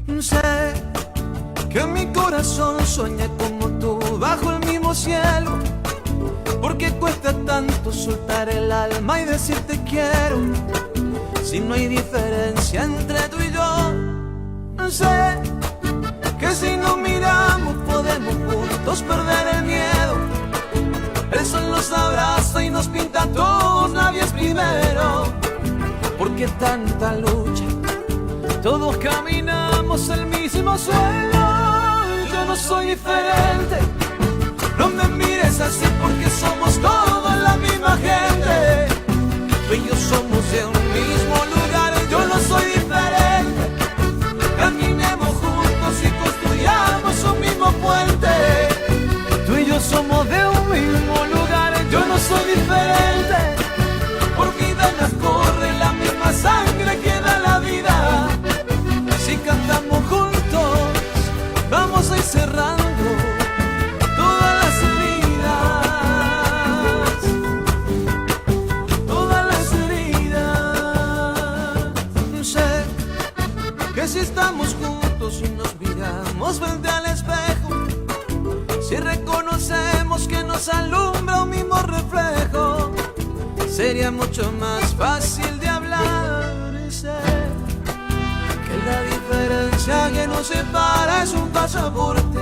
Sé que mi corazón sueña como tú bajo el mismo cielo, porque cuesta tanto soltar el alma y decirte quiero, si no hay diferencia entre tú y yo. Sé que si nos miramos podemos juntos perder el miedo. El sol nos abraza y nos pinta a todos, nadie es primero. Porque tanta lucha, todos caminamos el mismo suelo. Yo no soy diferente, no me mires así porque somos todos la misma gente. Tú y yo somos de un mismo lugar, yo no soy diferente. Caminemos juntos y construyamos un mismo puente. Tú y yo somos de un mismo lugar, yo no soy diferente. Por mi venas corre la misma sangre que da la vida. Si cantamos juntos, vamos a ir cerrando todas las heridas, todas las heridas. Sé que si estamos juntos y nos miramos frente al espejo, si reconocemos que nos alumbra un mismo reflejo, sería mucho más fácil de hablar. Sé que la diferencia que nos separa es un pasaporte,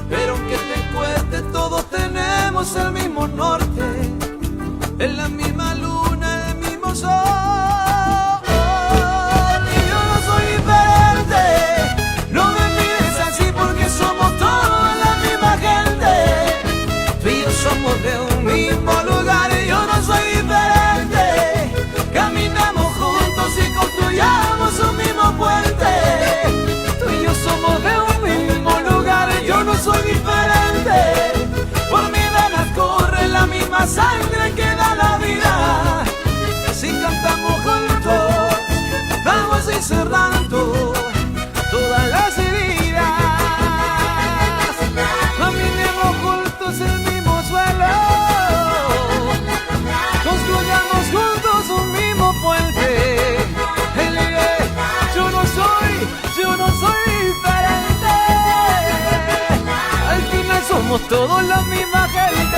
pero aunque te cueste todos tenemos el mismo norte, en la misma luna, el mismo sol. Y yo no soy diferente, no me mires así porque somos todos la misma gente. Tú y yo somos de un mismo lugar y yo no soy diferente. Caminamos juntos y construyamos un mismo puente. Tú y yo somos de un mismo lugar, yo no soy diferente. Por mis venas corre la misma sangre que da la vida. Si cantamos juntos, vamos a ir cerrando todas las heridas. Caminemos juntos el mismo suelo, construyamos juntos un mismo puente. Yo no soy diferente. Al final somos todos la misma gente.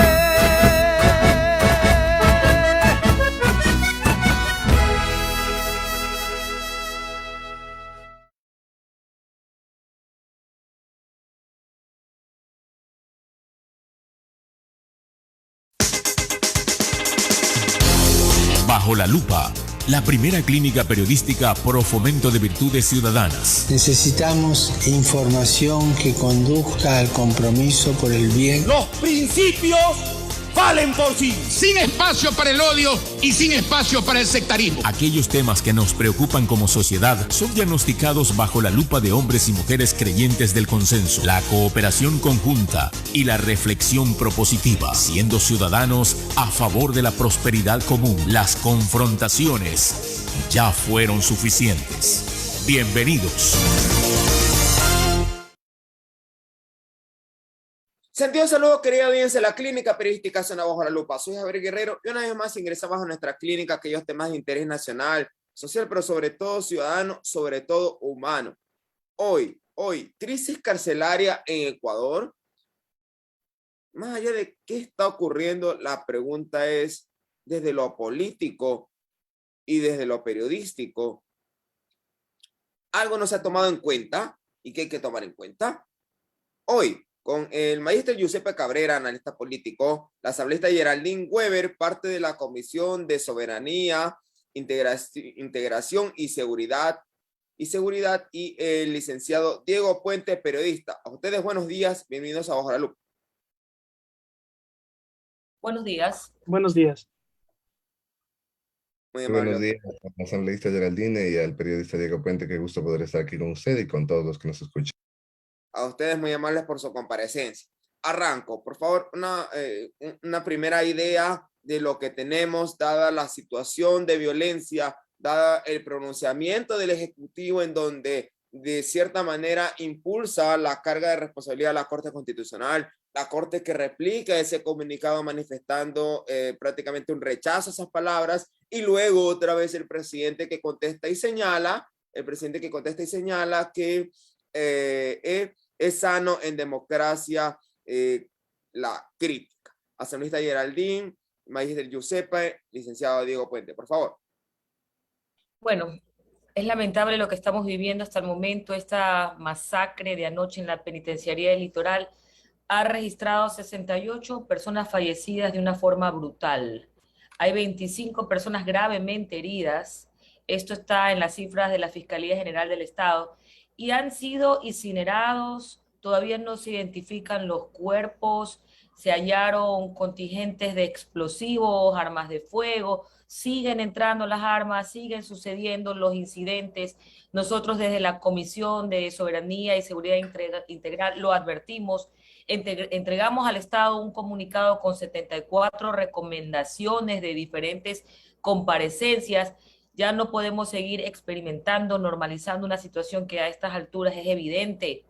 Bajo la Lupa, la primera clínica periodística pro fomento de virtudes ciudadanas. Necesitamos información que conduzca al compromiso por el bien. Los principios valen por sí. Sin espacio para el odio y sin espacio para el sectarismo. Aquellos temas que nos preocupan como sociedad son diagnosticados bajo la lupa de hombres y mujeres creyentes del consenso, la cooperación conjunta y la reflexión propositiva, siendo ciudadanos a favor de la prosperidad común. Las confrontaciones ya fueron suficientes. Bienvenidos. Sentido saludo, querida audiencia de la Clínica Periodística Zona Bajo la Lupa. Soy Javier Guerrero y una vez más ingresamos a nuestra clínica aquellos temas de interés nacional, social, pero sobre todo ciudadano, sobre todo humano. Hoy, crisis carcelaria en Ecuador. Más allá de qué está ocurriendo, la pregunta es, desde lo político y desde lo periodístico, ¿algo no se ha tomado en cuenta y qué hay que tomar en cuenta? Hoy, con el magíster Giuseppe Cabrera, analista político, la asambleísta Geraldine Weber, parte de la Comisión de Soberanía, Integración y Seguridad, y el licenciado Diego Puente, periodista. A ustedes buenos días, bienvenidos a Bajo la Lupa. Buenos días. Buenos días. Muy Buenos días a la asambleísta Geraldine y al periodista Diego Puente. Qué gusto poder estar aquí con usted y con todos los que nos escuchan. A ustedes muy amables por su comparecencia. Arranco, por favor, una primera idea de lo que tenemos, dada la situación de violencia, dada el pronunciamiento del Ejecutivo en donde de cierta manera impulsa la carga de responsabilidad a la Corte Constitucional, la Corte que replica ese comunicado manifestando prácticamente un rechazo a esas palabras, y luego otra vez el presidente que contesta y señala el presidente que contesta y señala que es sano en democracia la crítica. Asambleísta Geraldine, magíster Giuseppe, licenciado Diego Puente, por favor. Bueno, es lamentable lo que estamos viviendo hasta el momento. Esta masacre de anoche en la penitenciaría del Litoral ha registrado 68 personas fallecidas de una forma brutal. Hay 25 personas gravemente heridas. Esto está en las cifras de la Fiscalía General del Estado. Y han sido incinerados, todavía no se identifican los cuerpos, se hallaron contingentes de explosivos, armas de fuego, siguen entrando las armas, siguen sucediendo los incidentes. Nosotros desde la Comisión de Soberanía y Seguridad Integral lo advertimos, entregamos al Estado un comunicado con 74 recomendaciones de diferentes comparecencias. Ya no podemos seguir experimentando, normalizando una situación que a estas alturas es evidente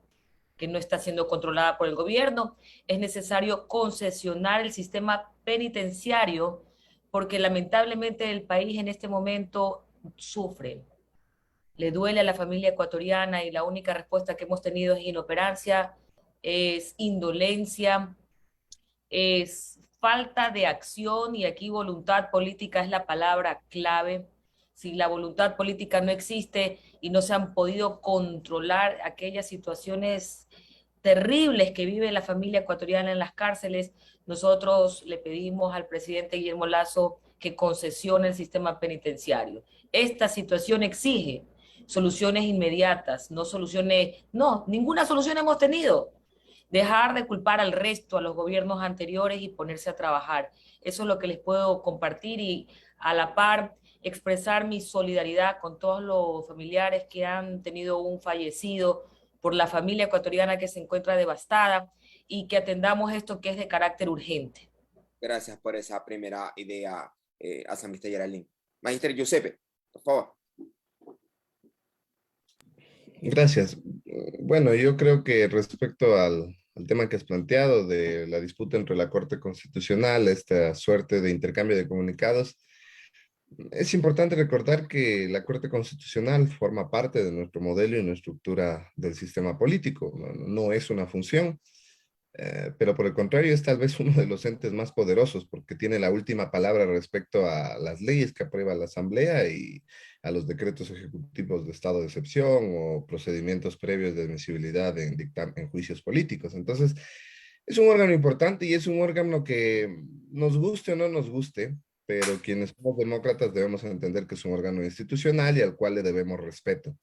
que no está siendo controlada por el gobierno. Es necesario concesionar el sistema penitenciario porque lamentablemente el país en este momento sufre. Le duele a la familia ecuatoriana y la única respuesta que hemos tenido es inoperancia, es indolencia, es falta de acción y aquí voluntad política es la palabra clave. Si la voluntad política no existe y no se han podido controlar aquellas situaciones terribles que vive la familia ecuatoriana en las cárceles, nosotros le pedimos al presidente Guillermo Lasso que concesione el sistema penitenciario. Esta situación exige soluciones inmediatas, ninguna solución hemos tenido. Dejar de culpar al resto, a los gobiernos anteriores y ponerse a trabajar. Eso es lo que les puedo compartir y a la par expresar mi solidaridad con todos los familiares que han tenido un fallecido, por la familia ecuatoriana que se encuentra devastada y que atendamos esto que es de carácter urgente. Gracias por esa primera idea, asambleísta Geraldine. Magíster Giuseppe, por favor. Gracias. Bueno, yo creo que respecto al tema que has planteado de la disputa entre la Corte Constitucional, esta suerte de intercambio de comunicados, es importante recordar que la Corte Constitucional forma parte de nuestro modelo y nuestra estructura del sistema político. No es una función, pero por el contrario es tal vez uno de los entes más poderosos porque tiene la última palabra respecto a las leyes que aprueba la Asamblea y a los decretos ejecutivos de estado de excepción o procedimientos previos de admisibilidad en juicios políticos. Entonces, es un órgano importante y es un órgano que nos guste o no nos guste, pero quienes somos demócratas debemos entender que es un órgano institucional y al cual le debemos respeto.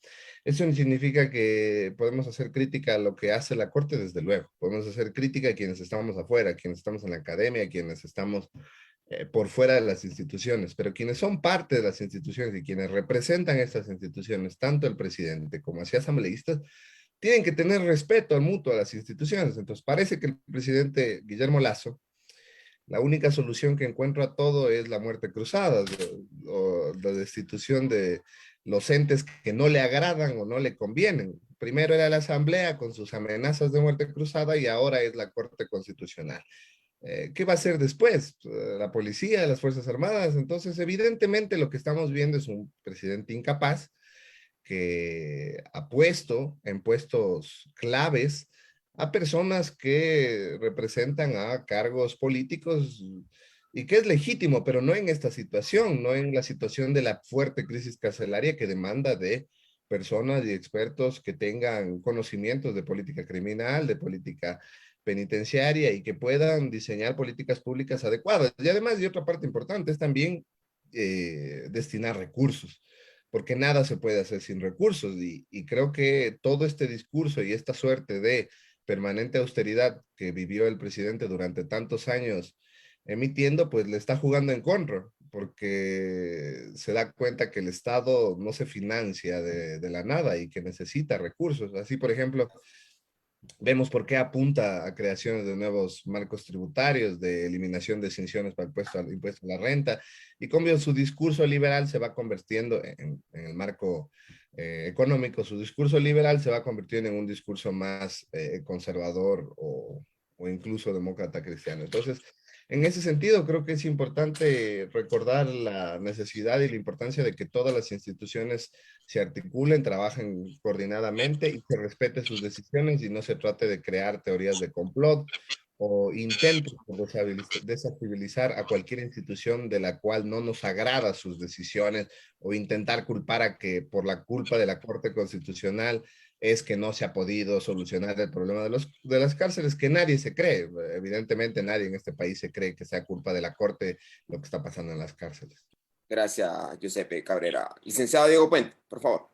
Eso significa que podemos hacer crítica a lo que hace la Corte, desde luego. Podemos hacer crítica a quienes estamos afuera, a quienes estamos en la academia, a quienes estamos por fuera de las instituciones, pero quienes son parte de las instituciones y quienes representan estas instituciones, tanto el presidente como así asambleístas, tienen que tener respeto al mutuo a las instituciones. Entonces parece que el presidente Guillermo Lasso, la única solución que encuentra a todo es la muerte cruzada, o la destitución de los entes que no le agradan o no le convienen. Primero era la Asamblea con sus amenazas de muerte cruzada y ahora es la Corte Constitucional. ¿Qué va a hacer después? La policía, las Fuerzas Armadas. Entonces, evidentemente lo que estamos viendo es un presidente incapaz que ha puesto en puestos claves a personas que representan a cargos políticos y que es legítimo, pero no en esta situación, no en la situación de la fuerte crisis carcelaria que demanda de personas y expertos que tengan conocimientos de política criminal, de política penitenciaria y que puedan diseñar políticas públicas adecuadas. Y además, y otra parte importante, es también destinar recursos, porque nada se puede hacer sin recursos y creo que todo este discurso y esta suerte de permanente austeridad que vivió el presidente durante tantos años emitiendo, pues le está jugando en contra, porque se da cuenta que el Estado no se financia de la nada y que necesita recursos. Así, por ejemplo, vemos por qué apunta a creaciones de nuevos marcos tributarios, de eliminación de exenciones para el impuesto a la renta, y como su discurso liberal se va convirtiendo en el marco económico, su discurso liberal se va convirtiendo en un discurso más conservador o incluso demócrata cristiano. Entonces, En ese sentido, creo que es importante recordar la necesidad y la importancia de que todas las instituciones se articulen, trabajen coordinadamente y se respete sus decisiones y no se trate de crear teorías de complot o intentos de desestabilizar a cualquier institución de la cual no nos agrada sus decisiones o intentar culpar a que por la culpa de la Corte Constitucional es que no se ha podido solucionar el problema de las cárceles, que nadie se cree. Evidentemente nadie en este país se cree que sea culpa de la Corte lo que está pasando en las cárceles. Gracias, Giuseppe Cabrera. Licenciado Diego Puente, por favor.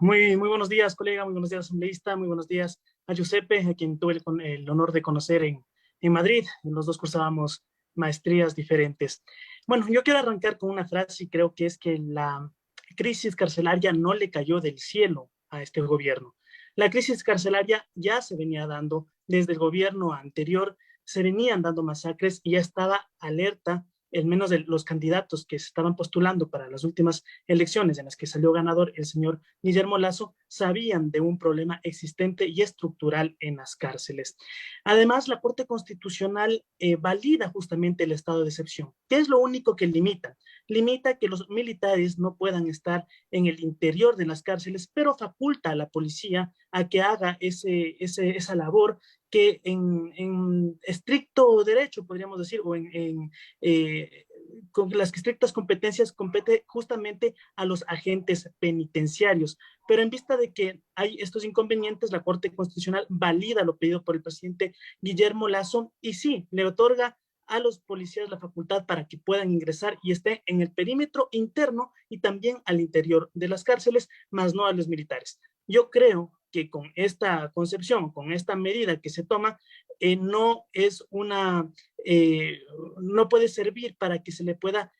Muy buenos días, colega, muy buenos días, asambleísta, muy buenos días a Giuseppe, a quien tuve el honor de conocer en Madrid. Los dos cursábamos maestrías diferentes. Bueno, yo quiero arrancar con una frase y creo que es que la crisis carcelaria no le cayó del cielo a este gobierno. La crisis carcelaria ya se venía dando desde el gobierno anterior, se venían dando masacres y ya estaba alerta, al menos de los candidatos que se estaban postulando para las últimas elecciones en las que salió ganador el señor Guillermo Lasso, sabían de un problema existente y estructural en las cárceles. Además, la Corte Constitucional valida justamente el estado de excepción. ¿Qué es lo único que limita? Limita que los militares no puedan estar en el interior de las cárceles, pero faculta a la policía a que haga esa labor que en estricto derecho, podríamos decir, o con las estrictas competencias compete justamente a los agentes penitenciarios. Pero en vista de que hay estos inconvenientes, la Corte Constitucional valida lo pedido por el presidente Guillermo Lasso y sí, le otorga a los policías la facultad para que puedan ingresar y estén en el perímetro interno y también al interior de las cárceles, más no a los militares. Yo creo que con esta concepción, con esta medida que se toma, no puede servir para que se le pueda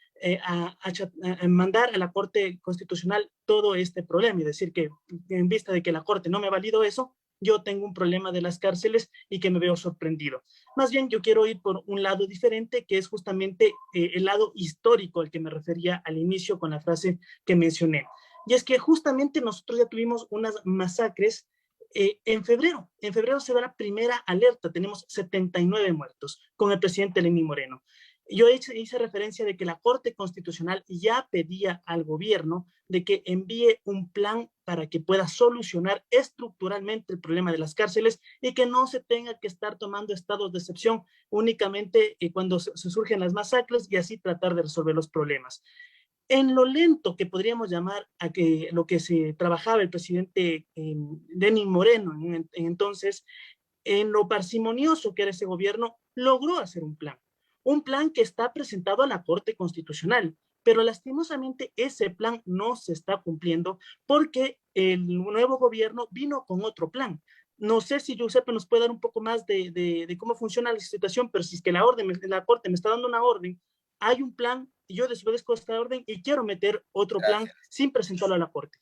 mandar a la Corte Constitucional todo este problema, es decir, que en vista de que la Corte no me validó eso, yo tengo un problema de las cárceles y que me veo sorprendido. Más bien, yo quiero ir por un lado diferente, que es justamente el lado histórico al que me refería al inicio con la frase que mencioné. Y es que justamente nosotros ya tuvimos unas masacres en febrero. En febrero se da la primera alerta, tenemos 79 muertos con el presidente Lenín Moreno. Yo hice referencia de que la Corte Constitucional ya pedía al gobierno de que envíe un plan para que pueda solucionar estructuralmente el problema de las cárceles y que no se tenga que estar tomando estados de excepción únicamente cuando se surgen las masacres y así tratar de resolver los problemas. En lo lento que podríamos llamar a que lo que se trabajaba el presidente Lenín Moreno entonces, en lo parsimonioso que era ese gobierno, logró hacer un plan que está presentado a la Corte Constitucional, pero lastimosamente ese plan no se está cumpliendo porque el nuevo gobierno vino con otro plan. No sé si Giuseppe nos puede dar un poco más de cómo funciona la situación, pero si es que la Corte me está dando una orden, hay un plan, y yo desobedezco esta orden y quiero meter otro plan sin presentarlo a la Corte.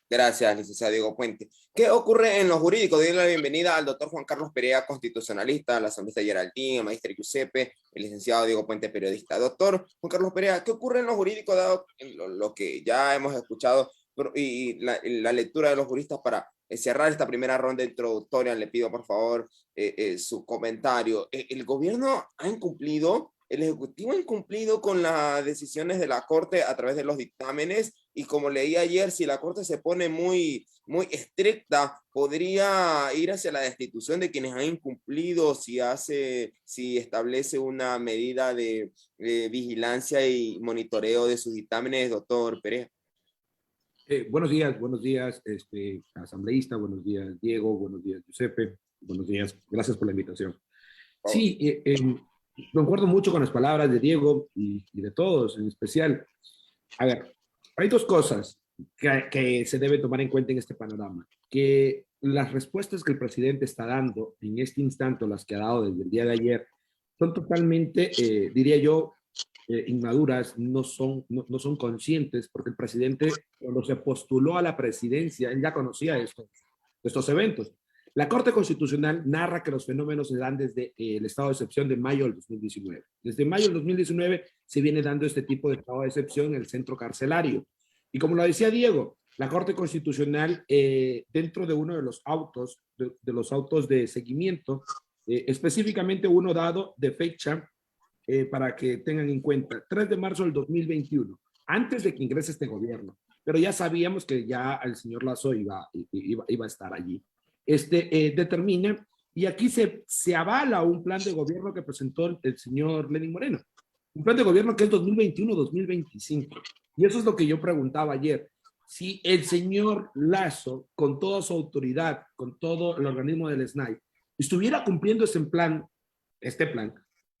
Gracias, licenciado Diego Puente. ¿Qué ocurre en lo jurídico? Doy la bienvenida al doctor Juan Carlos Perea, constitucionalista, a la asambleísta Geraldine, al maestro Giuseppe, el licenciado Diego Puente, periodista. Doctor Juan Carlos Perea, ¿qué ocurre en lo jurídico, dado lo que ya hemos escuchado y la lectura de los juristas para cerrar esta primera ronda introductoria? Le pido, por favor, su comentario. ¿El gobierno ha incumplido? ¿El Ejecutivo ha incumplido con las decisiones de la Corte a través de los dictámenes? Y como leí ayer, si la Corte se pone muy estricta, podría ir hacia la destitución de quienes han incumplido si establece una medida de vigilancia y monitoreo de sus dictámenes, doctor Perea. Buenos días, asambleísta, buenos días, Diego, buenos días, Giuseppe, buenos días, gracias por la invitación. Sí, concuerdo mucho con las palabras de Diego y de todos en especial. A ver, hay dos cosas que se deben tomar en cuenta en este panorama. Que las respuestas que el presidente está dando en este instante, las que ha dado desde el día de ayer, son totalmente, diría yo, inmaduras, no son conscientes, porque el presidente, cuando se postuló a la presidencia, él ya conocía estos eventos. La Corte Constitucional narra que los fenómenos se dan desde el estado de excepción de mayo del 2019. Desde mayo del 2019 se viene dando este tipo de estado de excepción en el centro carcelario. Y como lo decía Diego, la Corte Constitucional, dentro de uno de los autos, de seguimiento, específicamente uno dado de fecha para que tengan en cuenta, 3 de marzo del 2021, antes de que ingrese este gobierno, pero ya sabíamos que ya el señor Lazo iba a estar allí. Determina, y aquí se avala un plan de gobierno que presentó el señor Lenín Moreno, un plan de gobierno que es 2021-2025. Y eso es lo que yo preguntaba ayer. Si el señor Lazo, con toda su autoridad, con todo el organismo del SNAI, estuviera cumpliendo este plan,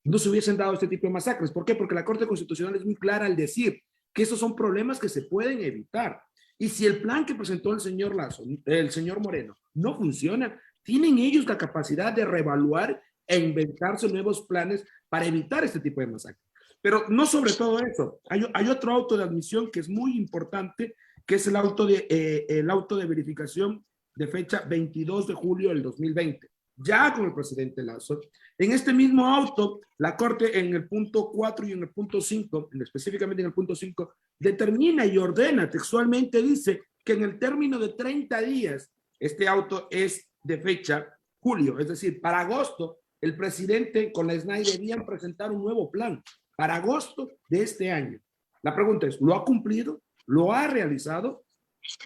no se hubiesen dado este tipo de masacres. ¿Por qué? Porque la Corte Constitucional es muy clara al decir que esos son problemas que se pueden evitar. Y si el plan que presentó el señor Lazo, el señor Moreno, no funciona, tienen ellos la capacidad de reevaluar e inventarse nuevos planes para evitar este tipo de masacres. Pero no sobre todo eso. Hay otro auto de admisión que es muy importante, que es el auto de verificación de fecha 22 de julio del 2020, ya con el presidente Lazo. En este mismo auto, la Corte en el punto 4 y en el punto 5, específicamente en el punto 5, determina y ordena, textualmente dice que en el término de 30 días, este auto es de fecha julio, es decir, para agosto, el presidente con la SNAI debían presentar un nuevo plan para agosto de este año. La pregunta es, ¿lo ha cumplido? ¿Lo ha realizado?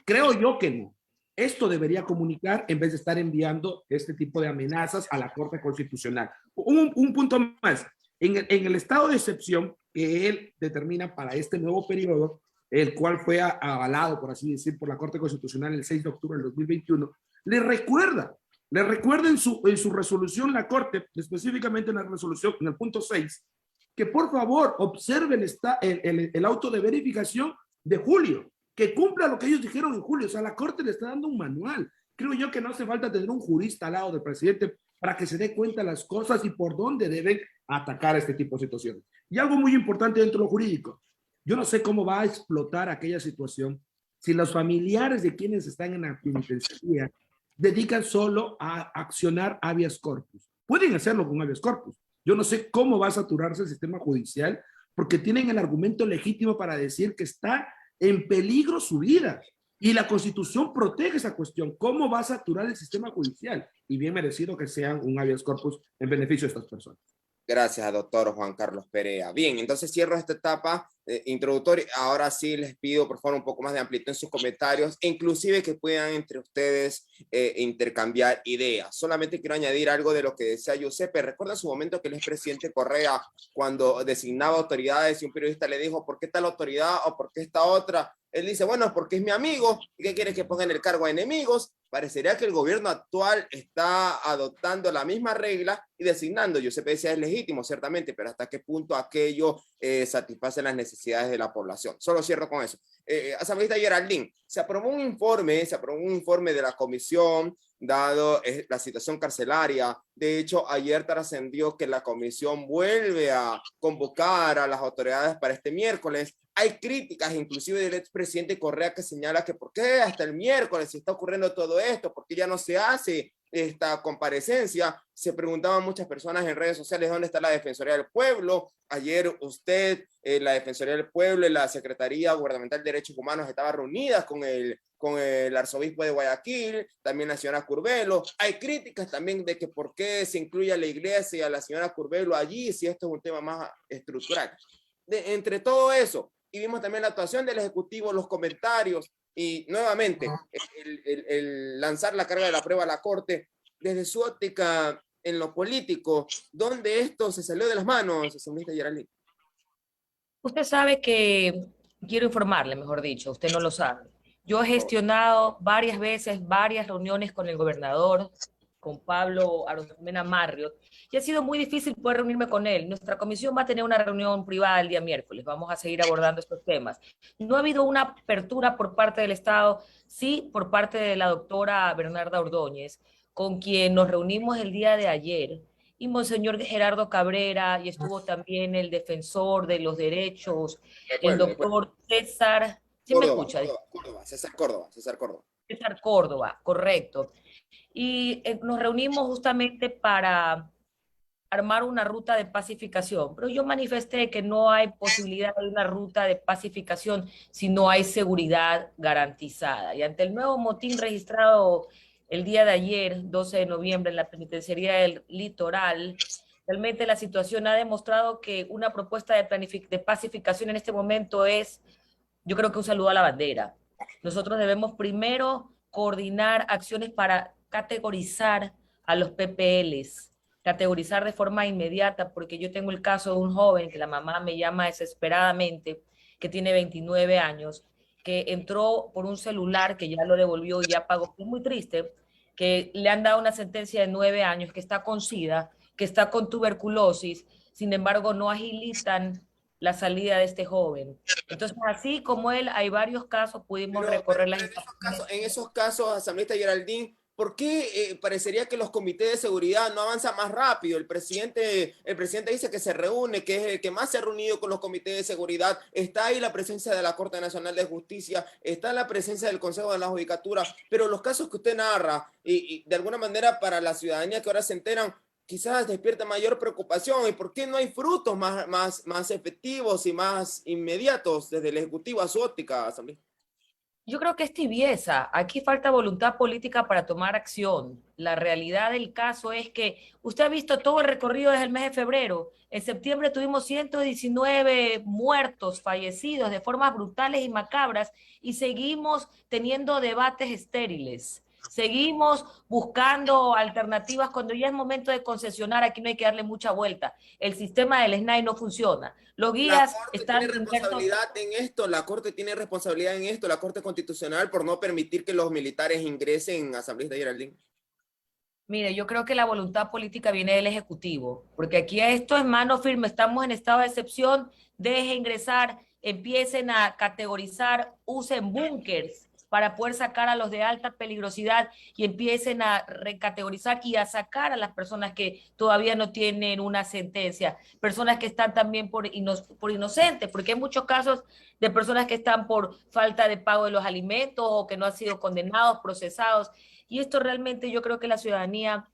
Creo yo que no. Esto debería comunicar en vez de estar enviando este tipo de amenazas a la Corte Constitucional. Un punto más. En el estado de excepción que él determina para este nuevo periodo, el cual fue avalado, por así decir, por la Corte Constitucional el 6 de octubre del 2021, le recuerda en su resolución la Corte, específicamente en la resolución, en el punto 6, que por favor observen el auto de verificación de julio, que cumpla lo que ellos dijeron en julio. O sea, la Corte le está dando un manual. Creo yo que no hace falta tener un jurista al lado del presidente para que se dé cuenta de las cosas y por dónde deben atacar este tipo de situaciones. Y algo muy importante dentro de lo jurídico. Yo no sé cómo va a explotar aquella situación si los familiares de quienes están en la penitenciaría dedican solo a accionar habeas corpus. Pueden hacerlo con habeas corpus. Yo no sé cómo va a saturarse el sistema judicial porque tienen el argumento legítimo para decir que está en peligro su vida. Y la Constitución protege esa cuestión. ¿Cómo va a saturar el sistema judicial? Y bien merecido que sean un habeas corpus en beneficio de estas personas. Gracias, doctor Juan Carlos Perea. Bien, entonces cierro esta etapa introductoria. Ahora sí les pido, por favor, un poco más de amplitud en sus comentarios, e inclusive que puedan entre ustedes intercambiar ideas. Solamente quiero añadir algo de lo que decía Giuseppe. Recuerda en su momento que el expresidente Correa, cuando designaba autoridades y un periodista le dijo, ¿por qué tal autoridad o por qué esta otra? Él dice, bueno, porque es mi amigo. ¿Y qué quiere que pongan el cargo a enemigos? Parecería que el gobierno actual está adoptando la misma regla y designando. Giuseppe decía, es legítimo, ciertamente, pero ¿hasta qué punto aquello satisface las necesidades de la población? Solo cierro con eso. Asambleísta Geraldine, se aprobó un informe de la comisión, dado la situación carcelaria. De hecho, ayer trascendió que la comisión vuelve a convocar a las autoridades para este miércoles. Hay críticas, inclusive del expresidente Correa, que señala que por qué hasta el miércoles se está ocurriendo todo esto, por qué ya no se hace esta comparecencia. Se preguntaban muchas personas en redes sociales dónde está la Defensoría del Pueblo. Ayer usted, la Defensoría del Pueblo y la Secretaría Gubernamental de Derechos Humanos estaban reunidas con el arzobispo de Guayaquil, también la señora Curbelo. Hay críticas también de que por qué se incluye a la iglesia y a la señora Curbelo allí, si esto es un tema más estructural. Entre todo eso, y vimos también la actuación del Ejecutivo, los comentarios, y nuevamente el lanzar la carga de la prueba a la Corte, desde su óptica en lo político, ¿dónde esto se salió de las manos, asambleísta Geraldine? Usted sabe que, quiero informarle, mejor dicho, usted no lo sabe. Yo he gestionado varias veces, varias reuniones con el gobernador, con Pablo Arosemena Marriott, y ha sido muy difícil poder reunirme con él. Nuestra comisión va a tener una reunión privada el día miércoles, vamos a seguir abordando estos temas. No ha habido una apertura por parte del Estado, sí por parte de la doctora Bernarda Ordóñez, con quien nos reunimos el día de ayer, y Monseñor Gerardo Cabrera, y estuvo también el defensor de los derechos, el doctor César, ¿sí me escucha? César Córdoba. César Córdoba, correcto. Y nos reunimos justamente para armar una ruta de pacificación, pero yo manifesté que no hay posibilidad de una ruta de pacificación si no hay seguridad garantizada. Y ante el nuevo motín registrado el día de ayer, 12 de noviembre, en la penitenciaría del Litoral. Realmente la situación ha demostrado que una propuesta de pacificación en este momento es, yo creo que un saludo a la bandera. Nosotros debemos primero coordinar acciones para categorizar a los PPLs, categorizar de forma inmediata, porque yo tengo el caso de un joven que la mamá me llama desesperadamente, que tiene 29 años, que entró por un celular que ya lo devolvió y ya pagó. Es muy triste que le han dado una sentencia de 9 años, que está con SIDA, que está con tuberculosis, sin embargo no agilizan la salida de este joven. Entonces, así como él, hay varios casos, pudimos recorrer las en esos casos, asambleísta Geraldine, ¿por qué parecería que los comités de seguridad no avanzan más rápido? El presidente dice que se reúne, que es el que más se ha reunido con los comités de seguridad. Está ahí la presencia de la Corte Nacional de Justicia, está la presencia del Consejo de la Judicatura, pero los casos que usted narra, y de alguna manera para la ciudadanía que ahora se enteran, quizás despierta mayor preocupación. ¿Y por qué no hay frutos más efectivos y más inmediatos desde el Ejecutivo a su óptica, asambleísta? Yo creo que es tibieza. Aquí falta voluntad política para tomar acción. La realidad del caso es que usted ha visto todo el recorrido desde el mes de febrero. En septiembre tuvimos 119 muertos, fallecidos de formas brutales y macabras, y seguimos teniendo debates estériles. Seguimos buscando alternativas cuando ya es momento de concesionar. Aquí no hay que darle mucha vuelta. El sistema del SNAI no funciona. Los guías están tiene responsabilidad en esto, la Corte tiene responsabilidad en esto, la Corte Constitucional, por no permitir que los militares ingresen, asambleísta Geraldine. Mire, yo creo que la voluntad política viene del Ejecutivo, porque aquí esto es mano firme, estamos en estado de excepción, deje ingresar, empiecen a categorizar, usen búnkers para poder sacar a los de alta peligrosidad y empiecen a recategorizar y a sacar a las personas que todavía no tienen una sentencia, personas que están también por inocentes, porque hay muchos casos de personas que están por falta de pago de los alimentos o que no han sido condenados, procesados, y esto realmente yo creo que la ciudadanía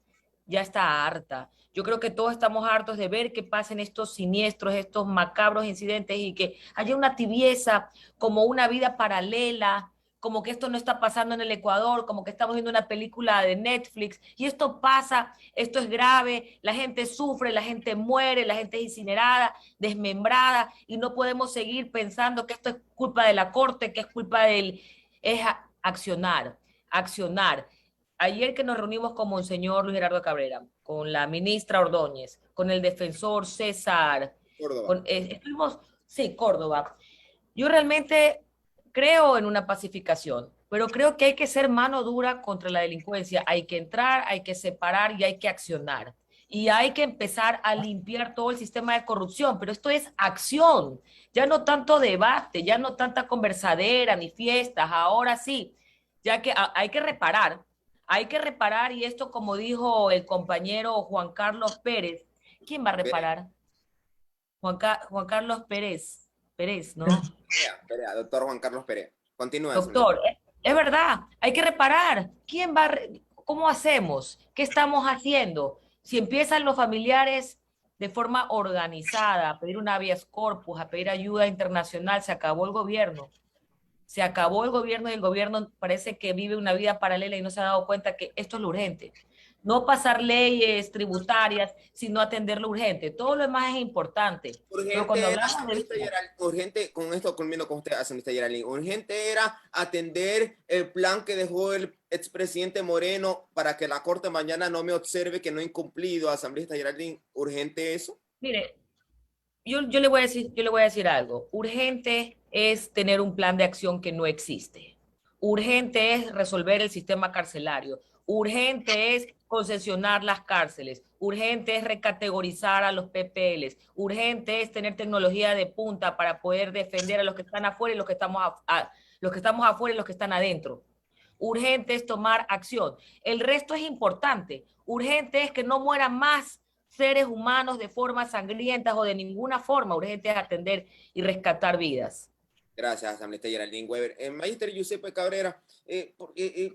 ya está harta. Yo creo que todos estamos hartos de ver que pasen estos siniestros, estos macabros incidentes y que haya una tibieza, como una vida paralela, como que esto no está pasando en el Ecuador, como que estamos viendo una película de Netflix, y esto pasa, esto es grave, la gente sufre, la gente muere, la gente es incinerada, desmembrada, y no podemos seguir pensando que esto es culpa de la Corte, que es culpa del... Es accionar. Ayer que nos reunimos con Monseñor Luis Gerardo Cabrera, con la ministra Ordóñez, con el defensor César, Córdoba. Estuvimos, sí, Córdoba. Yo realmente creo en una pacificación, pero creo que hay que ser mano dura contra la delincuencia. Hay que entrar, hay que separar y hay que accionar. Y hay que empezar a limpiar todo el sistema de corrupción, pero esto es acción, ya no tanto debate, ya no tanta conversadera ni fiestas, ahora sí, ya que hay que reparar y esto como dijo el compañero Juan Carlos Pérez, ¿quién va a reparar? Juan Carlos Pérez, ¿no? Perea, doctor Juan Carlos Perea. Continúa. Doctor, es verdad, hay que reparar. ¿Cómo hacemos? ¿Qué estamos haciendo? Si empiezan los familiares de forma organizada a pedir un habeas corpus, a pedir ayuda internacional, se acabó el gobierno. Se acabó el gobierno y el gobierno parece que vive una vida paralela y no se ha dado cuenta que esto es lo urgente. No pasar leyes tributarias, sino atender lo urgente. Todo lo demás es importante. Pero cuando hablamos urgente, con esto culmino con usted, asambleísta Geraldine, urgente era atender el plan que dejó el expresidente Moreno para que la Corte mañana no me observe que no he incumplido, asambleísta Geraldine. ¿Urgente eso? Mire, yo le voy a decir algo. Urgente es tener un plan de acción que no existe. Urgente es resolver el sistema carcelario. Urgente es concesionar las cárceles. Urgente es recategorizar a los PPLs. Urgente es tener tecnología de punta para poder defender a los que están afuera y los que estamos afuera y los que están adentro. Urgente es tomar acción. El resto es importante. Urgente es que no mueran más seres humanos de formas sangrientas o de ninguna forma. Urgente es atender y rescatar vidas. Gracias, asambleísta Geraldine Weber. Magíster Giuseppe Cabrera,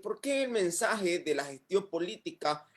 ¿por qué el mensaje de la gestión política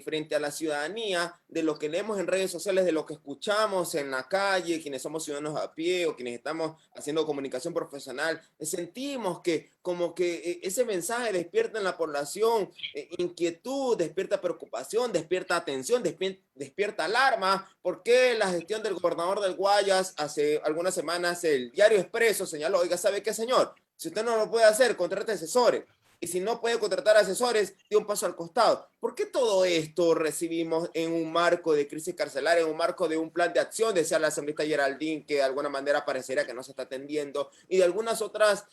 frente a la ciudadanía, de lo que leemos en redes sociales, de lo que escuchamos en la calle, quienes somos ciudadanos a pie o quienes estamos haciendo comunicación profesional, sentimos que como que ese mensaje despierta en la población inquietud, despierta preocupación, despierta atención, despierta alarma, porque la gestión del gobernador del Guayas hace algunas semanas el Diario Expreso señaló, oiga, ¿sabe qué, señor? Si usted no lo puede hacer, contrate asesores. Y si no puede contratar asesores, dé un paso al costado. ¿Por qué todo esto recibimos en un marco de crisis carcelaria, en un marco de un plan de acción, decía la asambleísta Geraldine, que de alguna manera parecería que no se está atendiendo, y de algunas otras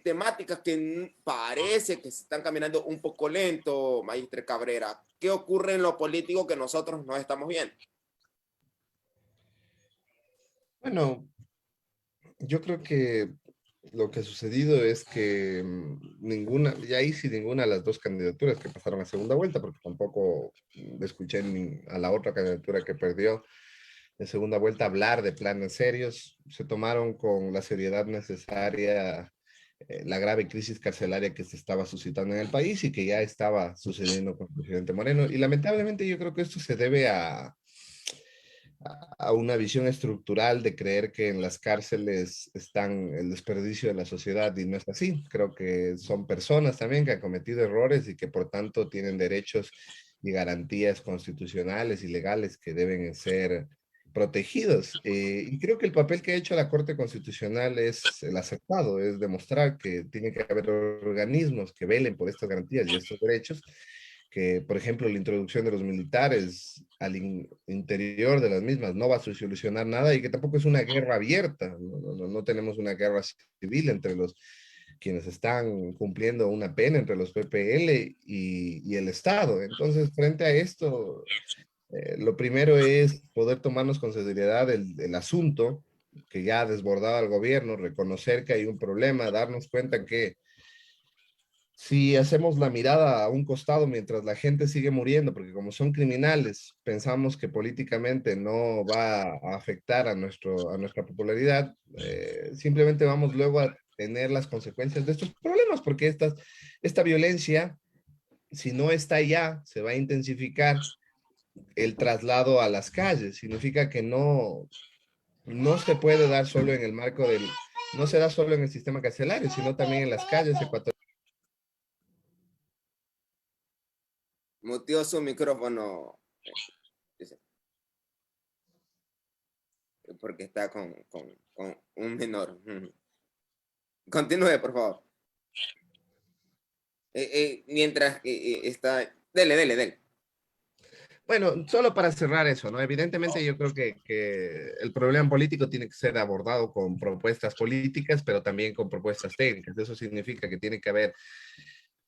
temáticas que parece que se están caminando un poco lento, maestre Cabrera? ¿Qué ocurre en lo político que nosotros no estamos viendo? Bueno, yo creo que lo que ha sucedido es que ninguna de las dos candidaturas que pasaron a segunda vuelta, porque tampoco escuché a la otra candidatura que perdió en segunda vuelta hablar de planes serios, se tomaron con la seriedad necesaria la grave crisis carcelaria que se estaba suscitando en el país y que ya estaba sucediendo con el presidente Moreno. Y lamentablemente yo creo que esto se debe a una visión estructural de creer que en las cárceles están el desperdicio de la sociedad, y no es así. Creo que son personas también que han cometido errores y que por tanto tienen derechos y garantías constitucionales y legales que deben ser protegidos. Y creo que el papel que ha hecho la Corte Constitucional es el acertado, es demostrar que tiene que haber organismos que velen por estas garantías y estos derechos, que, por ejemplo, la introducción de los militares al interior de las mismas no va a solucionar nada, y que tampoco es una guerra abierta. No tenemos una guerra civil entre quienes están cumpliendo una pena, entre los PPL y el Estado. Entonces, frente a esto, lo primero es poder tomarnos con seriedad el asunto que ya ha desbordado al gobierno, reconocer que hay un problema, darnos cuenta que si hacemos la mirada a un costado mientras la gente sigue muriendo, porque como son criminales, pensamos que políticamente no va a afectar a nuestra popularidad, simplemente vamos luego a tener las consecuencias de estos problemas, porque esta violencia, si no está ya, se va a intensificar. El traslado a las calles significa que no se puede dar solo en el marco no se da solo en el sistema carcelario, sino también en las calles ecuatorianas. Muteó su micrófono porque está con un menor. Continúe, por favor. Mientras está... Dele. Bueno, solo para cerrar eso, ¿no? Evidentemente yo creo que el problema político tiene que ser abordado con propuestas políticas, pero también con propuestas técnicas. Eso significa que tiene que haber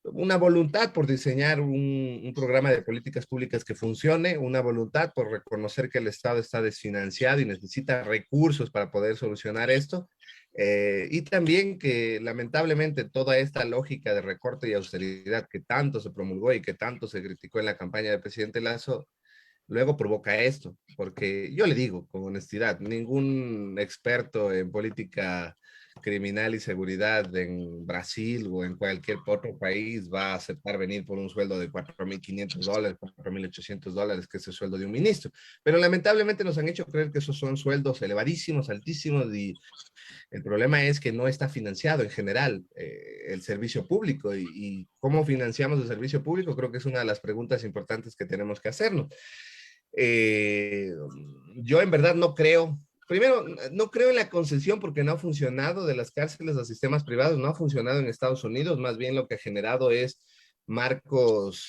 una voluntad por diseñar un programa de políticas públicas que funcione, una voluntad por reconocer que el Estado está desfinanciado y necesita recursos para poder solucionar esto, y también que lamentablemente toda esta lógica de recorte y austeridad que tanto se promulgó y que tanto se criticó en la campaña del presidente Lasso, luego provoca esto, porque yo le digo con honestidad, ningún experto en política criminal y seguridad en Brasil o en cualquier otro país va a aceptar venir por un sueldo de $4.500, $4.800, que es el sueldo de un ministro. Pero lamentablemente nos han hecho creer que esos son sueldos elevadísimos, altísimos, y el problema es que no está financiado en general el servicio público. Y cómo financiamos el servicio público, creo que es una de las preguntas importantes que tenemos que hacernos. Yo en verdad no creo. Primero, no creo en la concesión porque no ha funcionado de las cárceles a sistemas privados, no ha funcionado en Estados Unidos, más bien lo que ha generado es marcos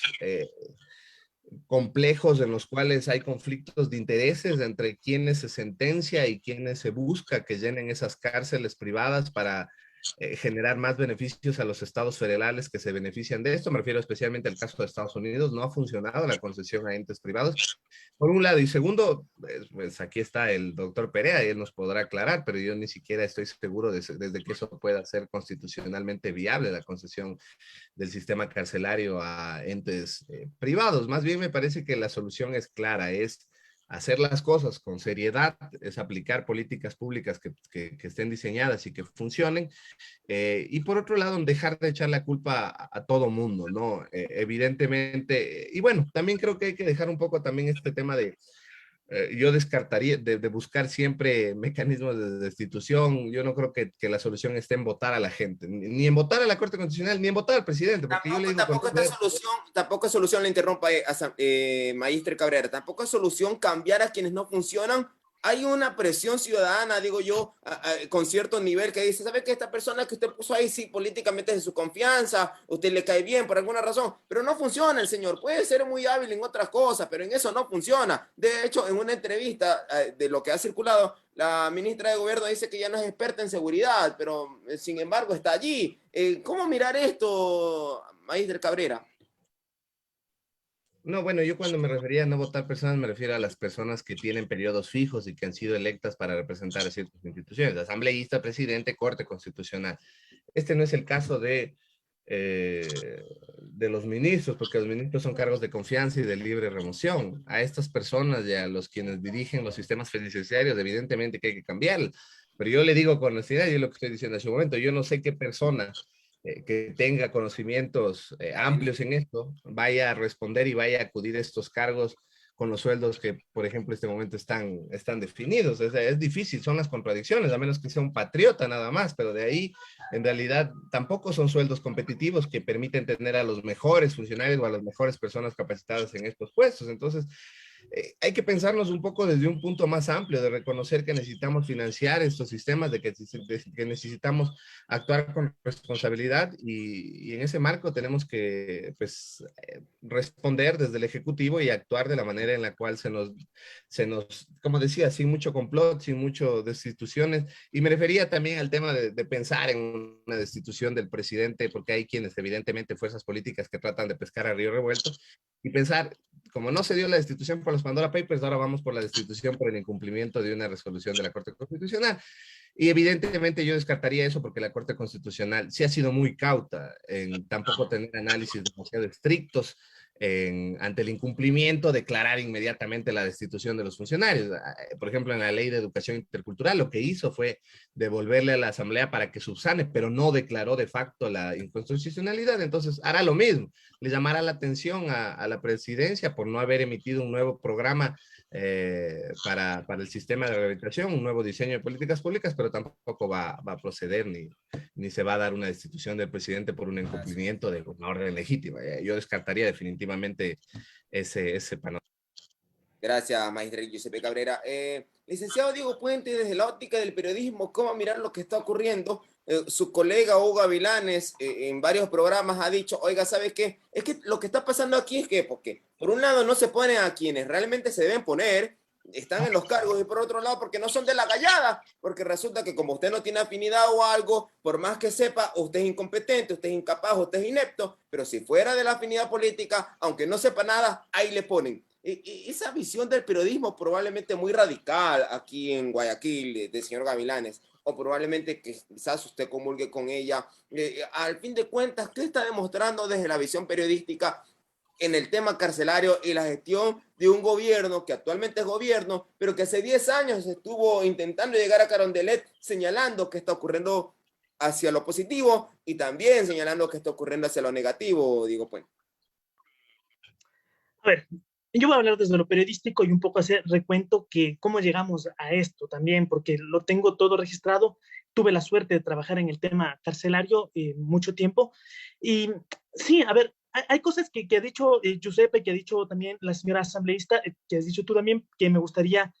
complejos en los cuales hay conflictos de intereses entre quienes se sentencia y quienes se busca que llenen esas cárceles privadas para generar más beneficios a los estados federales que se benefician de esto. Me refiero especialmente al caso de Estados Unidos. No ha funcionado la concesión a entes privados, por un lado. Y segundo, pues aquí está el doctor Perea y él nos podrá aclarar, pero yo ni siquiera estoy seguro desde que eso pueda ser constitucionalmente viable, la concesión del sistema carcelario a entes privados. Más bien me parece que la solución es clara, es hacer las cosas con seriedad, es aplicar políticas públicas que estén diseñadas y que funcionen. Y por otro lado, dejar de echar la culpa a todo mundo, ¿no? Evidentemente, y bueno, también creo que hay que dejar un poco también este tema de, yo descartaría de buscar siempre mecanismos de destitución. Yo no creo que la solución esté en votar a la gente, ni en votar a la Corte Constitucional, ni en votar al presidente. Porque Tampoco, yo le digo tampoco es solución, le interrumpa, Magistre Cabrera, tampoco es solución cambiar a quienes no funcionan. Hay una presión ciudadana, digo yo, con cierto nivel que dice, ¿sabe que esta persona que usted puso ahí, sí, políticamente es de su confianza, usted le cae bien por alguna razón, pero no funciona el señor? Puede ser muy hábil en otras cosas, pero en eso no funciona. De hecho, en una entrevista de lo que ha circulado, la ministra de Gobierno dice que ya no es experta en seguridad, pero sin embargo está allí. ¿Cómo mirar esto, Magistre Cabrera? No, bueno, yo cuando me refería a no votar personas, me refiero a las personas que tienen periodos fijos y que han sido electas para representar a ciertas instituciones, asambleísta, presidente, Corte Constitucional. Este no es el caso de los ministros, porque los ministros son cargos de confianza y de libre remoción. A estas personas y a los quienes dirigen los sistemas penitenciarios, evidentemente que hay que cambiarlos. Pero yo le digo con honestidad, y es lo que estoy diciendo hace un momento, yo no sé qué persona que tenga conocimientos amplios en esto, vaya a responder y vaya a acudir a estos cargos con los sueldos que, por ejemplo, en este momento están definidos. Es difícil, son las contradicciones, a menos que sea un patriota nada más, pero de ahí, en realidad, tampoco son sueldos competitivos que permiten tener a los mejores funcionarios o a las mejores personas capacitadas en estos puestos. Entonces, hay que pensarnos un poco desde un punto más amplio, de reconocer que necesitamos financiar estos sistemas, de que necesitamos actuar con responsabilidad y en ese marco tenemos que pues, responder desde el Ejecutivo y actuar de la manera en la cual se nos, como decía, sin mucho complot, sin mucho destituciones. Y me refería también al tema de pensar en una destitución del presidente, porque hay quienes, evidentemente, fuerzas políticas que tratan de pescar a río revuelto, y pensar, como no se dio la destitución por los Pandora Papers, ahora vamos por la destitución por el incumplimiento de una resolución de la Corte Constitucional. Y evidentemente yo descartaría eso porque la Corte Constitucional sí ha sido muy cauta en tampoco tener análisis demasiado estrictos ante el incumplimiento, declarar inmediatamente la destitución de los funcionarios. Por ejemplo, en la Ley de Educación Intercultural, lo que hizo fue devolverle a la Asamblea para que subsane, pero no declaró de facto la inconstitucionalidad. Entonces, hará lo mismo. Le llamará la atención a la presidencia por no haber emitido un nuevo programa para el sistema de rehabilitación, un nuevo diseño de políticas públicas, pero tampoco va a proceder ni se va a dar una destitución del presidente por un incumplimiento de una orden legítima. Yo descartaría definitivamente ese panorama. Gracias, maestro Giuseppe Cabrera. Licenciado Diego Puente, desde la óptica del periodismo, ¿cómo mirar lo que está ocurriendo? Su colega Hugo Gavilanes en varios programas ha dicho, oiga, ¿sabe qué? Es que lo que está pasando aquí es que, porque por un lado no se ponen a quienes realmente se deben poner, están en los cargos, y por otro lado porque no son de la gallada, porque resulta que como usted no tiene afinidad o algo, por más que sepa, usted es incompetente, usted es incapaz, usted es inepto, pero si fuera de la afinidad política, aunque no sepa nada, ahí le ponen. Esa visión del periodismo probablemente muy radical aquí en Guayaquil, del señor Gavilanes, o probablemente que quizás usted comulgue con ella, al fin de cuentas, ¿qué está demostrando desde la visión periodística en el tema carcelario y la gestión de un gobierno que actualmente es gobierno, pero que hace 10 años estuvo intentando llegar a Carondelet señalando que está ocurriendo hacia lo positivo y también señalando que está ocurriendo hacia lo negativo, digo pues? A ver, yo voy a hablar desde lo periodístico y un poco hacer recuento que cómo llegamos a esto también, porque lo tengo todo registrado. Tuve la suerte de trabajar en el tema carcelario mucho tiempo. Y sí, a ver, hay cosas que ha dicho Giuseppe, que ha dicho también la señora asambleísta, que has dicho tú también, que me gustaría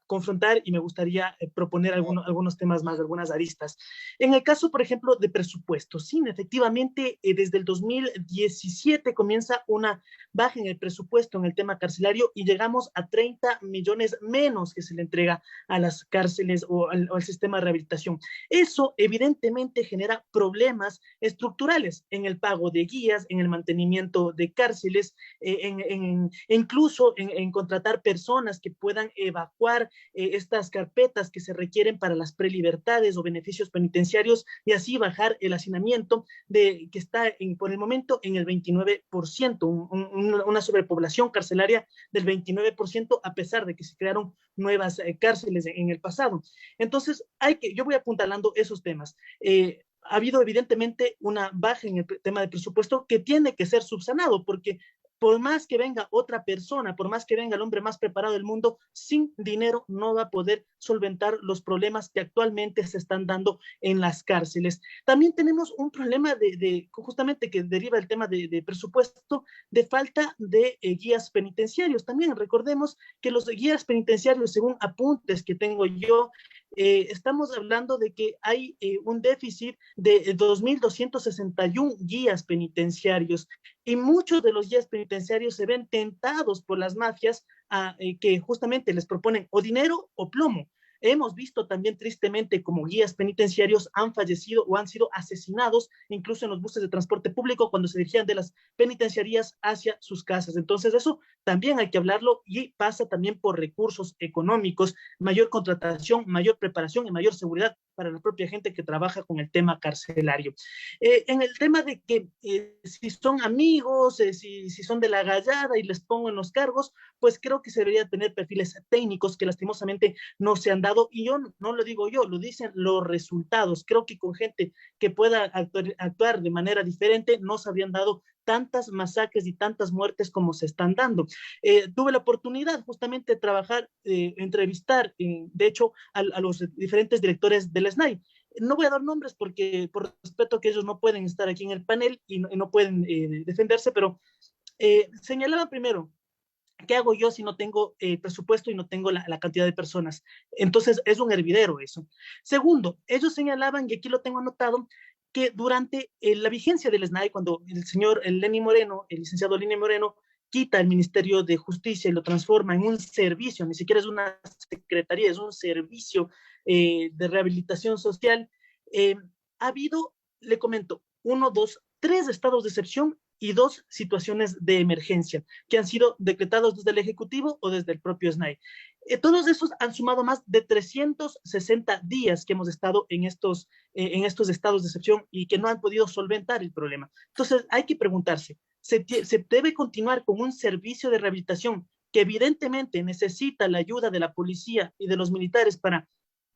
confrontar y me gustaría proponer algunos temas más, algunas aristas. En el caso, por ejemplo, de presupuesto, sí, efectivamente, desde el 2017 comienza una baja en el presupuesto en el tema carcelario y llegamos a 30 millones menos que se le entrega a las cárceles o al sistema de rehabilitación. Eso evidentemente genera problemas estructurales en el pago de guías, en el mantenimiento de cárceles, incluso en contratar personas que puedan evacuar evacuar estas carpetas que se requieren para las prelibertades o beneficios penitenciarios y así bajar el hacinamiento que está por el momento en el 29%, una sobrepoblación carcelaria del 29%, a pesar de que se crearon nuevas cárceles en el pasado. Entonces, yo voy apuntalando esos temas. Ha habido evidentemente una baja en el tema del presupuesto que tiene que ser subsanado, porque por más que venga otra persona, por más que venga el hombre más preparado del mundo, sin dinero no va a poder solventar los problemas que actualmente se están dando en las cárceles. También tenemos un problema justamente que deriva del tema de presupuesto, de falta de guías penitenciarios. También recordemos que los guías penitenciarios, según apuntes que tengo yo, estamos hablando de que hay un déficit de 2.261 guías penitenciarios y muchos de los guías penitenciarios se ven tentados por las mafias que justamente les proponen o dinero o plomo. Hemos visto también tristemente como guías penitenciarios han fallecido o han sido asesinados, incluso en los buses de transporte público, cuando se dirigían de las penitenciarías hacia sus casas. Entonces eso también hay que hablarlo y pasa también por recursos económicos, mayor contratación, mayor preparación y mayor seguridad para la propia gente que trabaja con el tema carcelario. En el tema de que si son amigos, si son de la gallada y les pongo en los cargos, pues creo que se debería tener perfiles técnicos que lastimosamente no se han dado, y yo no lo digo yo, lo dicen los resultados. Creo que con gente que pueda actuar de manera diferente no se habrían dado tantas masacres y tantas muertes como se están dando. Tuve la oportunidad justamente de trabajar, entrevistar, de hecho, a los diferentes directores del SNAI. No voy a dar nombres porque por respeto que ellos no pueden estar aquí en el panel y no pueden defenderse, pero señalaba primero, ¿qué hago yo si no tengo presupuesto y no tengo la cantidad de personas? Entonces es un hervidero eso. Segundo, ellos señalaban, y aquí lo tengo anotado, que durante la vigencia del SNAI, cuando el licenciado Lenín Moreno, quita el Ministerio de Justicia y lo transforma en un servicio, ni siquiera es una secretaría, es un servicio de rehabilitación social, ha habido, le comento, 3 estados de excepción y 2 situaciones de emergencia que han sido decretados desde el Ejecutivo o desde el propio SNAI. Todos esos han sumado más de 360 días que hemos estado en estos estados de excepción y que no han podido solventar el problema. Entonces hay que preguntarse, ¿se debe continuar con un servicio de rehabilitación que evidentemente necesita la ayuda de la policía y de los militares para...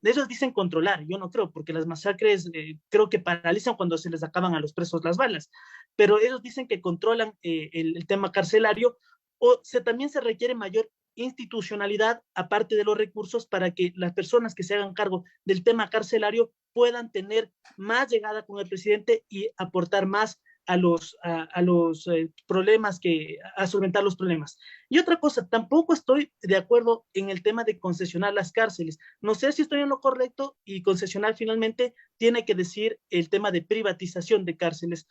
Ellos dicen controlar, yo no creo, porque las masacres creo que paralizan cuando se les acaban a los presos las balas, pero ellos dicen que controlan el tema carcelario, o también se requiere mayor institucionalidad aparte de los recursos para que las personas que se hagan cargo del tema carcelario puedan tener más llegada con el presidente y aportar más a los problemas, a solventar los problemas. Y otra cosa, tampoco estoy de acuerdo en el tema de concesionar las cárceles. No sé si estoy en lo correcto, y concesionar finalmente tiene que decir el tema de privatización de cárceles.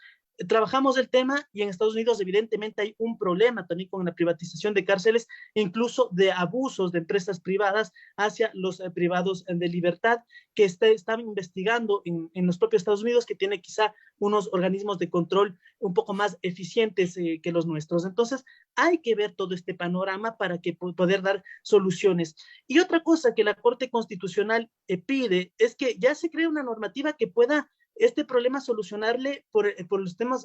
Trabajamos el tema y en Estados Unidos evidentemente hay un problema también con la privatización de cárceles, incluso de abusos de empresas privadas hacia los privados de libertad, que están investigando en los propios Estados Unidos, que tiene quizá unos organismos de control un poco más eficientes que los nuestros. Entonces hay que ver todo este panorama para que poder dar soluciones. Y otra cosa que la Corte Constitucional pide es que ya se cree una normativa que pueda este problema solucionarle por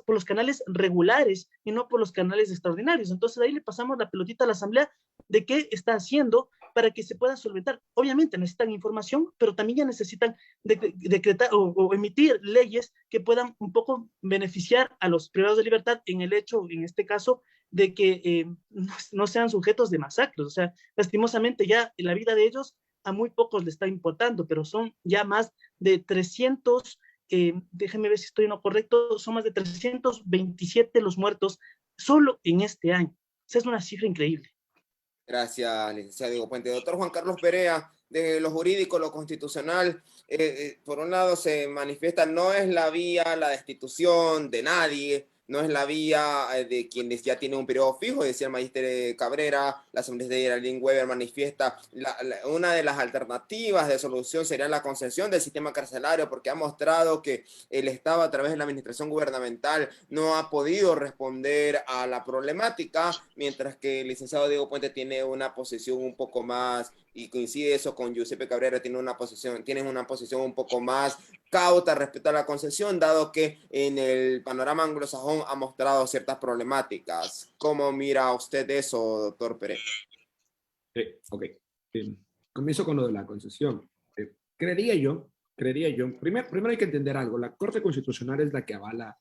los canales regulares y no por los canales extraordinarios. Entonces ahí le pasamos la pelotita a la Asamblea de qué está haciendo para que se pueda solventar. Obviamente necesitan información, pero también ya necesitan decretar o emitir leyes que puedan un poco beneficiar a los privados de libertad en el hecho, en este caso, de que no sean sujetos de masacres. O sea, lastimosamente ya la vida de ellos a muy pocos les está importando, pero son ya más de 300... déjenme ver si estoy en lo correcto, son más de 327 los muertos solo en este año. O sea, es una cifra increíble. Gracias, licenciado Diego Puente. Doctor Juan Carlos Perea, de lo jurídico, lo constitucional, por un lado se manifiesta, no es la vía la destitución de nadie, no es la vía de quienes ya tienen un periodo fijo, decía el magíster Cabrera, la asambleísta Geraldine Weber manifiesta, una de las alternativas de solución sería la concesión del sistema carcelario, porque ha mostrado que el Estado a través de la administración gubernamental no ha podido responder a la problemática, mientras que el licenciado Diego Puente tiene una posición un poco más y coincide eso con Giuseppe Cabrera, tienen una posición un poco más cauta respecto a la concesión, dado que en el panorama anglosajón ha mostrado ciertas problemáticas. ¿Cómo mira usted eso, doctor Pérez? Ok. Comienzo con lo de la concesión. Creería yo, primero hay que entender algo, la Corte Constitucional es la que avala,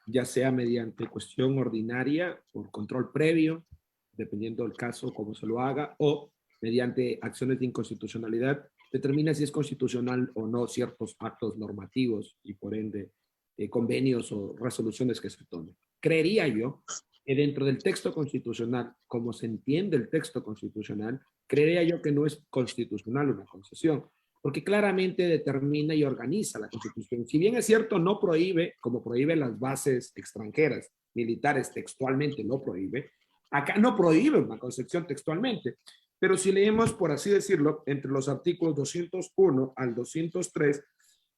ya sea mediante cuestión ordinaria, por control previo, dependiendo del caso, cómo se lo haga, o mediante acciones de inconstitucionalidad, determina si es constitucional o no ciertos actos normativos y por ende convenios o resoluciones que se tomen. Creería yo que dentro del texto constitucional, como se entiende el texto constitucional, creería yo que no es constitucional una concesión, porque claramente determina y organiza la Constitución. Si bien es cierto, no prohíbe, como prohíbe las bases extranjeras, militares textualmente lo prohíbe, acá no prohíbe una concesión textualmente, pero si leemos, por así decirlo, entre los artículos 201 al 203,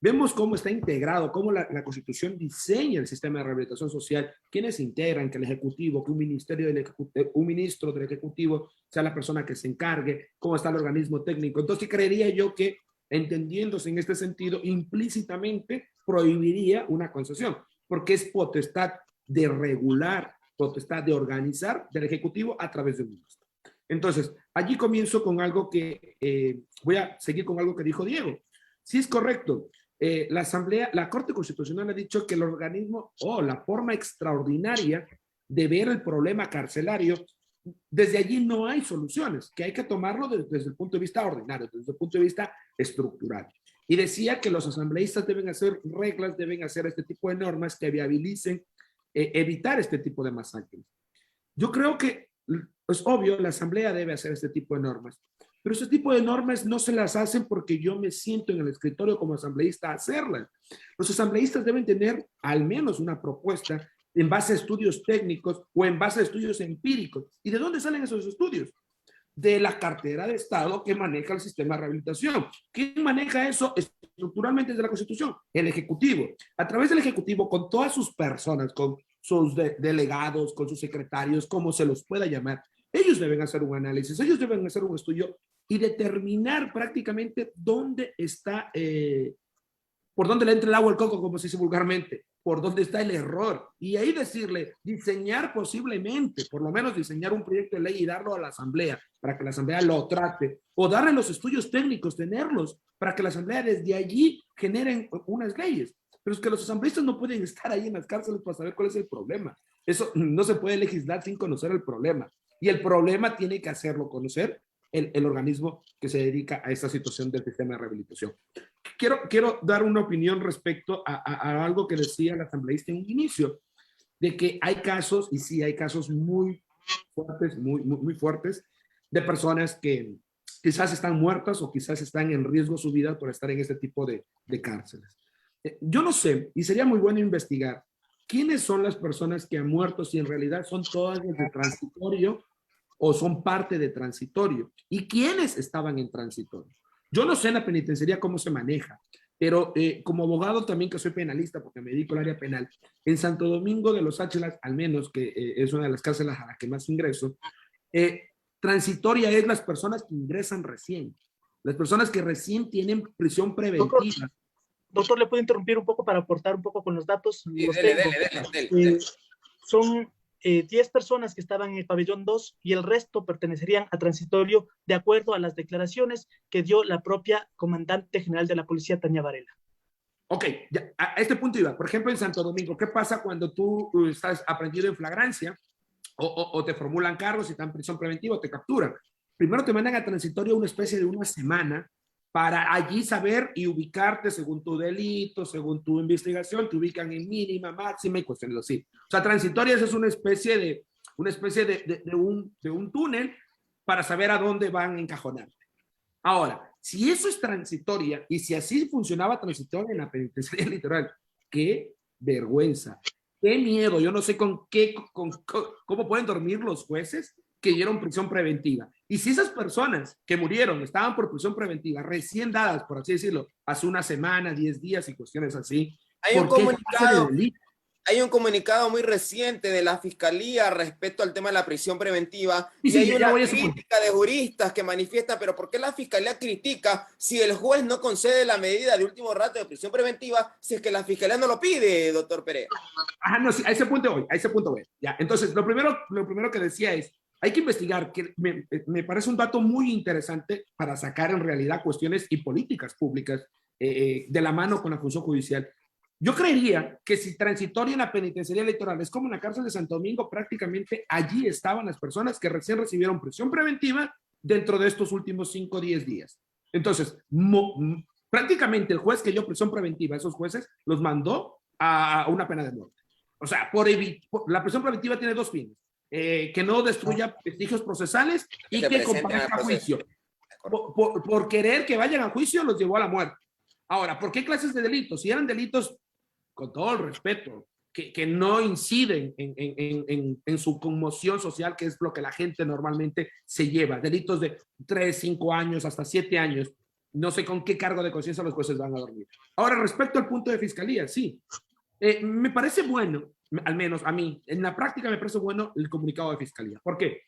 vemos cómo está integrado, cómo la Constitución diseña el sistema de rehabilitación social, quiénes integran, que el Ejecutivo, que un ministro del Ejecutivo sea la persona que se encargue, cómo está el organismo técnico. Entonces creería yo que, entendiéndose en este sentido, implícitamente prohibiría una concesión, porque es potestad de regular, potestad de organizar del Ejecutivo a través de un ministro. Entonces, allí comienzo con algo que, voy a seguir con algo que dijo Diego. Sí, es correcto. La Corte Constitucional ha dicho que el organismo o la forma extraordinaria de ver el problema carcelario, desde allí no hay soluciones, que hay que tomarlo desde el punto de vista ordinario, desde el punto de vista estructural. Y decía que los asambleístas deben hacer reglas, deben hacer este tipo de normas que viabilicen evitar este tipo de masacres. Yo creo que es obvio, la asamblea debe hacer este tipo de normas, pero este tipo de normas no se las hacen porque yo me siento en el escritorio como asambleísta a hacerlas. Los asambleístas deben tener al menos una propuesta en base a estudios técnicos o en base a estudios empíricos. ¿Y de dónde salen esos estudios? De la cartera de Estado que maneja el sistema de rehabilitación. ¿Quién maneja eso estructuralmente desde la Constitución? El Ejecutivo. A través del Ejecutivo, con todas sus personas, con sus delegados, con sus secretarios, como se los pueda llamar, ellos deben hacer un análisis, ellos deben hacer un estudio y determinar prácticamente dónde está, por dónde le entra el agua al coco, como se dice vulgarmente, por dónde está el error. Y ahí decirle, diseñar posiblemente, por lo menos diseñar un proyecto de ley y darlo a la asamblea para que la asamblea lo trate, o darle los estudios técnicos, tenerlos, para que la asamblea desde allí generen unas leyes. Pero es que los asambleístas no pueden estar ahí en las cárceles para saber cuál es el problema. Eso no se puede legislar sin conocer el problema. Y el problema tiene que hacerlo conocer el organismo que se dedica a esta situación del sistema de rehabilitación. Quiero dar una opinión respecto a algo que decía el asambleísta en un inicio, de que hay casos, y sí hay casos muy fuertes, muy fuertes, de personas que quizás están muertas o quizás están en riesgo su vida por estar en este tipo de cárceles. Yo no sé, y sería muy bueno investigar, ¿quiénes son las personas que han muerto si en realidad son todas de transitorio o son parte de transitorio? ¿Y quiénes estaban en transitorio? Yo no sé en la penitenciaría cómo se maneja, pero como abogado también, que soy penalista porque me dedico al área penal, en Santo Domingo de los Áchilas, al menos, que es una de las cárceles a las que más ingreso, transitoria es las personas que ingresan recién, las personas que recién tienen prisión preventiva. Doctor, ¿le puedo interrumpir un poco para aportar un poco con los datos? Sí, dele. Son 10 personas que estaban en el pabellón 2 y el resto pertenecerían a transitorio de acuerdo a las declaraciones que dio la propia comandante general de la policía, Tania Varela. Ok, ya, a este punto iba. Por ejemplo, en Santo Domingo, ¿qué pasa cuando tú estás aprendido en flagrancia o te formulan cargos y están en prisión preventiva o te capturan? Primero te mandan a transitorio una especie de una semana para allí saber y ubicarte según tu delito, según tu investigación, te ubican en mínima, máxima y cuestiones así. O sea, transitorias es una especie de un túnel para saber a dónde van a encajonarte. Ahora, si eso es transitoria y si así funcionaba transitoria en la penitenciaría litoral, qué vergüenza, qué miedo. Yo no sé cómo pueden dormir los jueces que dieron prisión preventiva. Y si esas personas que murieron estaban por prisión preventiva, recién dadas, por así decirlo, hace una semana, 10 días y cuestiones así, Hay un hay un comunicado muy reciente de la Fiscalía respecto al tema de la prisión preventiva, Sí, y sí, hay ya una voy a ese punto. crítica de juristas que manifiestan, pero ¿por qué la Fiscalía critica si el juez no concede la medida de último rato de prisión preventiva si es que la Fiscalía no lo pide, doctor Perea? Ajá, no, sí, a ese punto voy. Ya, entonces, lo primero que decía es, hay que investigar, que me parece un dato muy interesante para sacar en realidad cuestiones y políticas públicas de la mano con la función judicial. Yo creería que si transitorio en la penitenciaría electoral es como en la cárcel de Santo Domingo, prácticamente allí estaban las personas que recién recibieron prisión preventiva dentro de estos últimos 5 o 10 días. Entonces, prácticamente el juez que dio prisión preventiva, esos jueces, los mandó a una pena de muerte. O sea, la prisión preventiva tiene 2 fines. Que no destruya vestigios procesales y que comparezca a juicio. Por querer que vayan a juicio, los llevó a la muerte. Ahora, ¿por qué clases de delitos? Si eran delitos, con todo el respeto, que no inciden en su conmoción social, que es lo que la gente normalmente se lleva, delitos de 3, 5 años, hasta 7 años, no sé con qué cargo de conciencia los jueces van a dormir. Ahora, respecto al punto de fiscalía, sí, me parece bueno, al menos a mí, en la práctica me parece bueno el comunicado de fiscalía. ¿Por qué?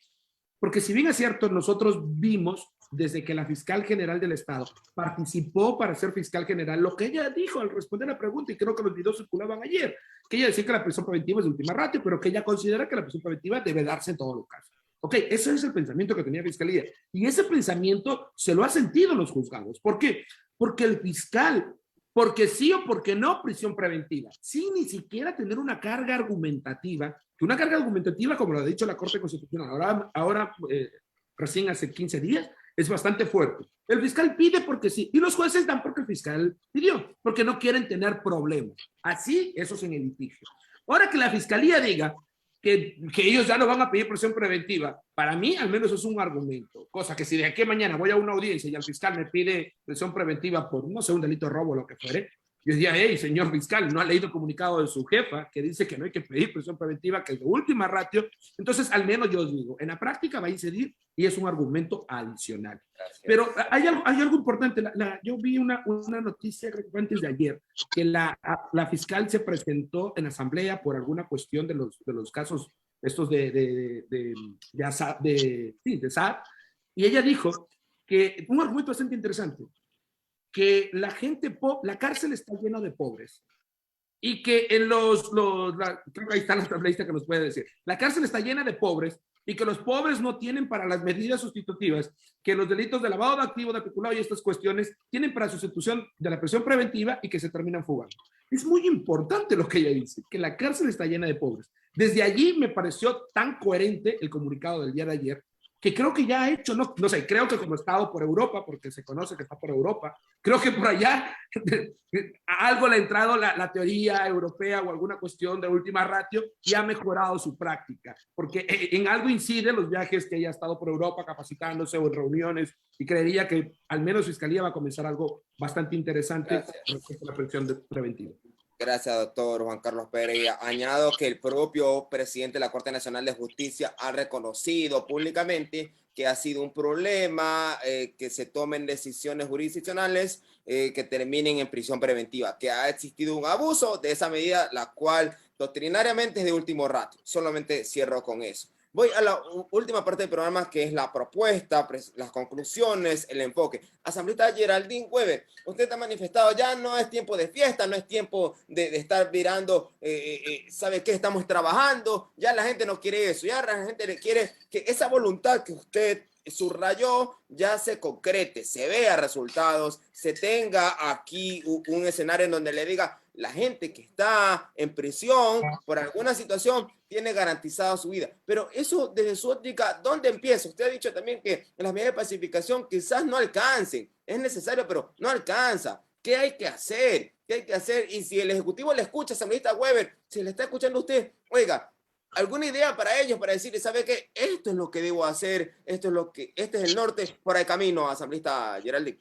Porque si bien es cierto, nosotros vimos desde que la fiscal general del Estado participó para ser fiscal general, lo que ella dijo al responder la pregunta, y creo que los videos circulaban ayer, que ella decía que la prisión preventiva es de última ratio, pero que ella considera que la prisión preventiva debe darse en todos los casos. Ok, ese es el pensamiento que tenía Fiscalía. Y ese pensamiento se lo ha sentido los juzgados. ¿Por qué? Porque el fiscal, porque sí o porque no, prisión preventiva, sin ni siquiera tener una carga argumentativa, que una carga argumentativa, como lo ha dicho la Corte Constitucional, ahora recién hace 15 días, es bastante fuerte. El fiscal pide porque sí, y los jueces dan porque el fiscal pidió, porque no quieren tener problemas. Así, eso es en el litigio. Ahora que la Fiscalía diga que ellos ya no van a pedir prisión preventiva, para mí al menos es un argumento, cosa que si de aquí a mañana voy a una audiencia y el fiscal me pide prisión preventiva por, no sé, un delito de robo o lo que fuere, yo diría, hey, señor fiscal, no ha leído el comunicado de su jefa que dice que no hay que pedir prisión preventiva, que es de última ratio. Entonces, al menos yo os digo, en la práctica va a incidir y es un argumento adicional. Gracias. Pero hay algo importante. Yo vi una noticia, creo que antes de ayer, que la fiscal se presentó en asamblea por alguna cuestión de los casos estos de SAT, y ella dijo que un argumento bastante interesante, que la cárcel está llena de pobres y que en creo que ahí está la tablerista que nos puede decir, la cárcel está llena de pobres y que los pobres no tienen para las medidas sustitutivas, que los delitos de lavado de activos, de peculado y estas cuestiones tienen para sustitución de la prisión preventiva y que se terminan fugando. Es muy importante lo que ella dice, que la cárcel está llena de pobres. Desde allí me pareció tan coherente el comunicado del día de ayer, que creo que ya ha hecho, no sé, creo que como estado por Europa, porque se conoce que está por Europa, creo que por allá algo le ha entrado la teoría europea o alguna cuestión de última ratio y ha mejorado su práctica, porque en algo incide los viajes que ella ha estado por Europa capacitándose o en reuniones, y creería que al menos Fiscalía va a comenzar algo bastante interesante respecto a la prisión preventiva. Gracias, doctor Juan Carlos Perea. Añado que el propio presidente de la Corte Nacional de Justicia ha reconocido públicamente que ha sido un problema que se tomen decisiones jurisdiccionales que terminen en prisión preventiva, que ha existido un abuso de esa medida, la cual doctrinariamente es de último rato. Solamente cierro con eso. Voy a la última parte del programa, que es la propuesta, las conclusiones, el enfoque. Asambleísta Geraldine Weber, usted ha manifestado, ya no es tiempo de fiesta, no es tiempo de estar mirando, ¿sabe qué? Estamos trabajando, ya la gente no quiere eso, ya la gente quiere que esa voluntad que usted subrayó ya se concrete, se vea resultados, se tenga aquí un escenario en donde le diga, la gente que está en prisión por alguna situación tiene garantizada su vida. Pero eso, desde su óptica, ¿dónde empieza? Usted ha dicho también que las medidas de pacificación quizás no alcancen. Es necesario, pero no alcanza. ¿Qué hay que hacer? ¿Qué hay que hacer? Y si el Ejecutivo le escucha, asambleísta Weber, si le está escuchando a usted, oiga, alguna idea para ellos, para decirle, ¿sabe qué? Esto es lo que debo hacer, este es el norte, por el camino, asambleísta Geraldine.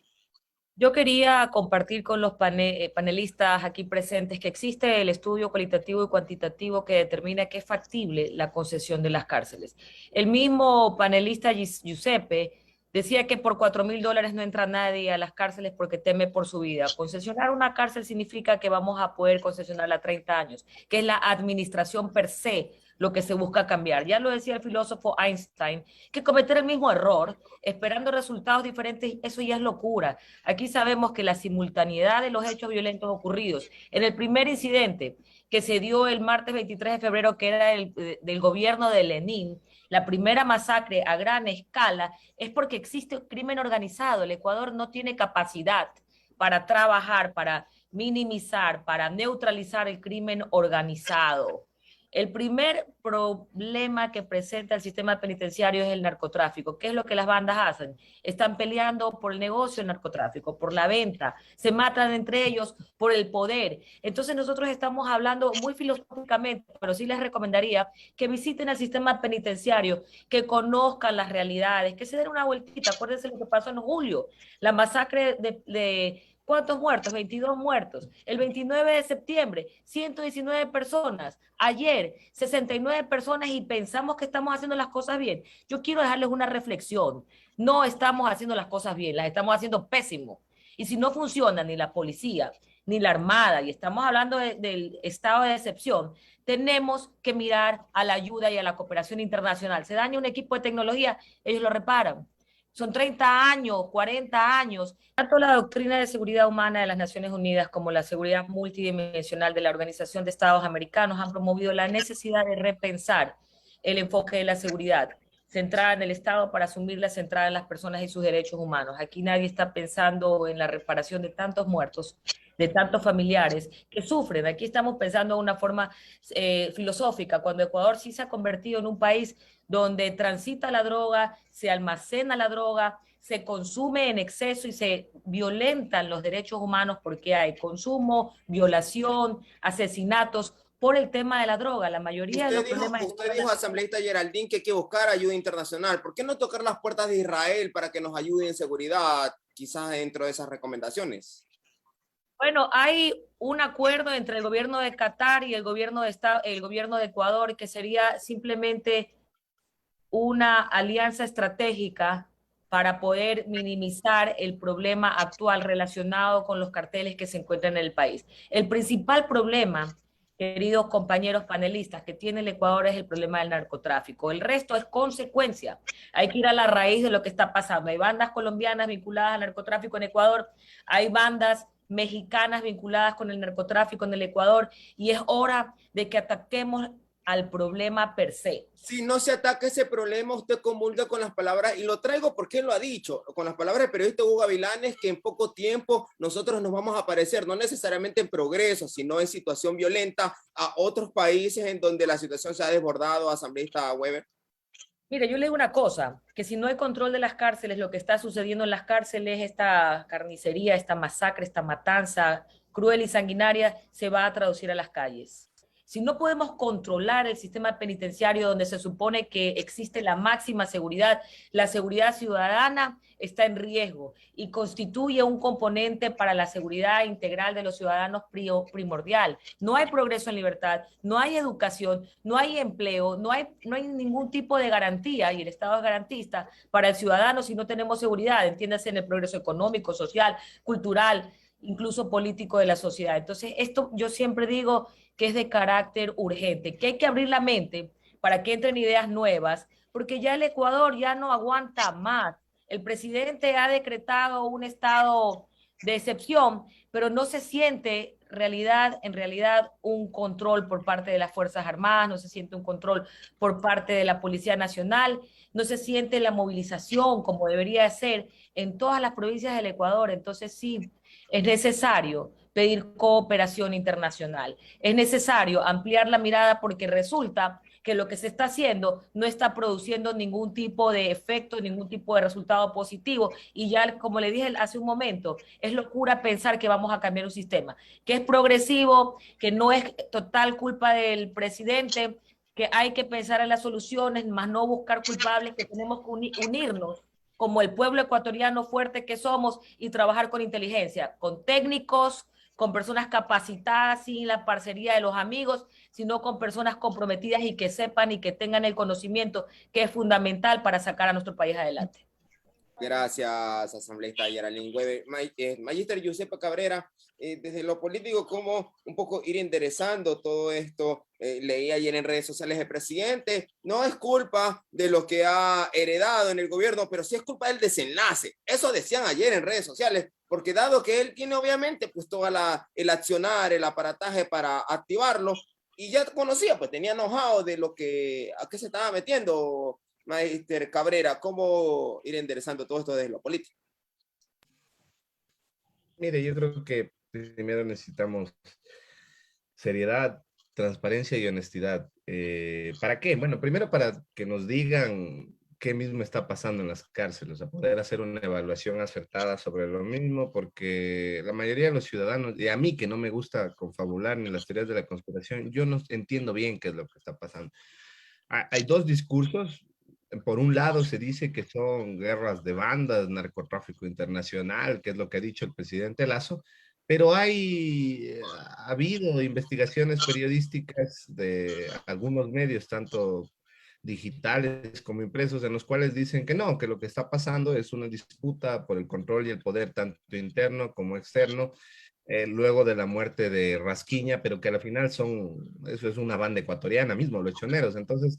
Yo quería compartir con los panelistas aquí presentes que existe el estudio cualitativo y cuantitativo que determina que es factible la concesión de las cárceles. El mismo panelista Giuseppe Decía que por $4.000 no entra nadie a las cárceles porque teme por su vida. Concesionar una cárcel significa que vamos a poder concesionarla a 30 años, que es la administración per se lo que se busca cambiar. Ya lo decía el filósofo Einstein, que cometer el mismo error, esperando resultados diferentes, eso ya es locura. Aquí sabemos que la simultaneidad de los hechos violentos ocurridos en el primer incidente que se dio el martes 23 de febrero, que era del gobierno de Lenin, la primera masacre a gran escala, es porque existe un crimen organizado. El Ecuador no tiene capacidad para trabajar, para minimizar, para neutralizar el crimen organizado. El primer problema que presenta el sistema penitenciario es el narcotráfico. ¿Qué es lo que las bandas hacen? Están peleando por el negocio del narcotráfico, por la venta, se matan entre ellos por el poder. Entonces nosotros estamos hablando muy filosóficamente, pero sí les recomendaría que visiten el sistema penitenciario, que conozcan las realidades, que se den una vueltita. Acuérdense lo que pasó en julio, la masacre de ¿cuántos muertos? 22 muertos. El 29 de septiembre, 119 personas. Ayer, 69 personas y pensamos que estamos haciendo las cosas bien. Yo quiero dejarles una reflexión. No estamos haciendo las cosas bien, las estamos haciendo pésimo. Y si no funciona ni la policía, ni la armada, y estamos hablando del estado de excepción, tenemos que mirar a la ayuda y a la cooperación internacional. Se daña un equipo de tecnología, ellos lo reparan. Son 30 años, 40 años. Tanto la doctrina de seguridad humana de las Naciones Unidas como la seguridad multidimensional de la Organización de Estados Americanos han promovido la necesidad de repensar el enfoque de la seguridad, centrada en el Estado para asumirla centrada en las personas y sus derechos humanos. Aquí nadie está pensando en la reparación de tantos muertos, de tantos familiares que sufren. Aquí estamos pensando de una forma filosófica, cuando Ecuador sí se ha convertido en un país donde transita la droga, se almacena la droga, se consume en exceso y se violentan los derechos humanos porque hay consumo, violación, asesinatos por el tema de la droga. La mayoría de los problemas... Usted dijo, asambleísta Geraldine, que hay que buscar ayuda internacional. ¿Por qué no tocar las puertas de Israel para que nos ayude en seguridad, quizás dentro de esas recomendaciones? Bueno, hay un acuerdo entre el gobierno de Qatar y el gobierno de Ecuador, que sería simplemente una alianza estratégica para poder minimizar el problema actual relacionado con los carteles que se encuentran en el país. El principal problema, queridos compañeros panelistas, que tiene el Ecuador es el problema del narcotráfico. El resto es consecuencia. Hay que ir a la raíz de lo que está pasando. Hay bandas colombianas vinculadas al narcotráfico en Ecuador, hay bandas mexicanas vinculadas con el narcotráfico en el Ecuador, y es hora de que ataquemos al problema per se. Si no se ataca ese problema, usted comulga con las palabras, y lo traigo porque él lo ha dicho, con las palabras del periodista Hugo Gavilanes, que en poco tiempo nosotros nos vamos a aparecer, no necesariamente en progreso, sino en situación violenta a otros países en donde la situación se ha desbordado, asambleísta Weber. Mire, yo le digo una cosa, que si no hay control de las cárceles, lo que está sucediendo en las cárceles, esta carnicería, esta masacre, esta matanza cruel y sanguinaria, se va a traducir a las calles. Si no podemos controlar el sistema penitenciario donde se supone que existe la máxima seguridad, la seguridad ciudadana está en riesgo y constituye un componente para la seguridad integral de los ciudadanos primordial. No hay progreso en libertad, no hay educación, no hay empleo, no hay ningún tipo de garantía, y el Estado es garantista para el ciudadano si no tenemos seguridad, entiéndase, en el progreso económico, social, cultural, incluso político de la sociedad. Entonces, esto yo siempre digo que es de carácter urgente, que hay que abrir la mente para que entren ideas nuevas, porque ya el Ecuador ya no aguanta más. El presidente ha decretado un estado de excepción, pero no se siente en realidad un control por parte de las Fuerzas Armadas, no se siente un control por parte de la Policía Nacional, no se siente la movilización como debería ser en todas las provincias del Ecuador. Entonces sí, es necesario pedir cooperación internacional. Es necesario ampliar la mirada porque resulta que lo que se está haciendo no está produciendo ningún tipo de efecto, ningún tipo de resultado positivo. Y ya, como le dije hace un momento, es locura pensar que vamos a cambiar un sistema, que es progresivo, que no es total culpa del presidente, que hay que pensar en las soluciones, más no buscar culpables, que tenemos que unirnos como el pueblo ecuatoriano fuerte que somos y trabajar con inteligencia, con técnicos, con personas capacitadas, sin la parcería de los amigos, sino con personas comprometidas y que sepan y que tengan el conocimiento que es fundamental para sacar a nuestro país adelante. Gracias, asambleísta Geraldine Weber. Magíster Giuseppe Cabrera, desde lo político, ¿cómo un poco ir enderezando todo esto? Leí ayer en redes sociales el presidente, no es culpa de lo que ha heredado en el gobierno, pero sí es culpa del desenlace. Eso decían ayer en redes sociales, porque dado que él tiene obviamente pues toda el accionar, el aparataje para activarlo, y ya conocía, pues tenía enojado de a qué se estaba metiendo. Magister Cabrera, ¿cómo ir enderezando todo esto desde lo político? Mire, yo creo que primero necesitamos seriedad, transparencia y honestidad. ¿Para qué? Bueno, primero para que nos digan qué mismo está pasando en las cárceles, a poder hacer una evaluación acertada sobre lo mismo, porque la mayoría de los ciudadanos, y a mí que no me gusta confabular ni las teorías de la conspiración, yo no entiendo bien qué es lo que está pasando. Hay dos discursos. Por un lado se dice que son guerras de bandas, narcotráfico internacional, que es lo que ha dicho el presidente Lazo, pero ha habido investigaciones periodísticas de algunos medios, tanto digitales como impresos, en los cuales dicen que no, que lo que está pasando es una disputa por el control y el poder tanto interno como externo, luego de la muerte de Rasquiña, pero que al final eso es una banda ecuatoriana mismo, los choneros. Entonces,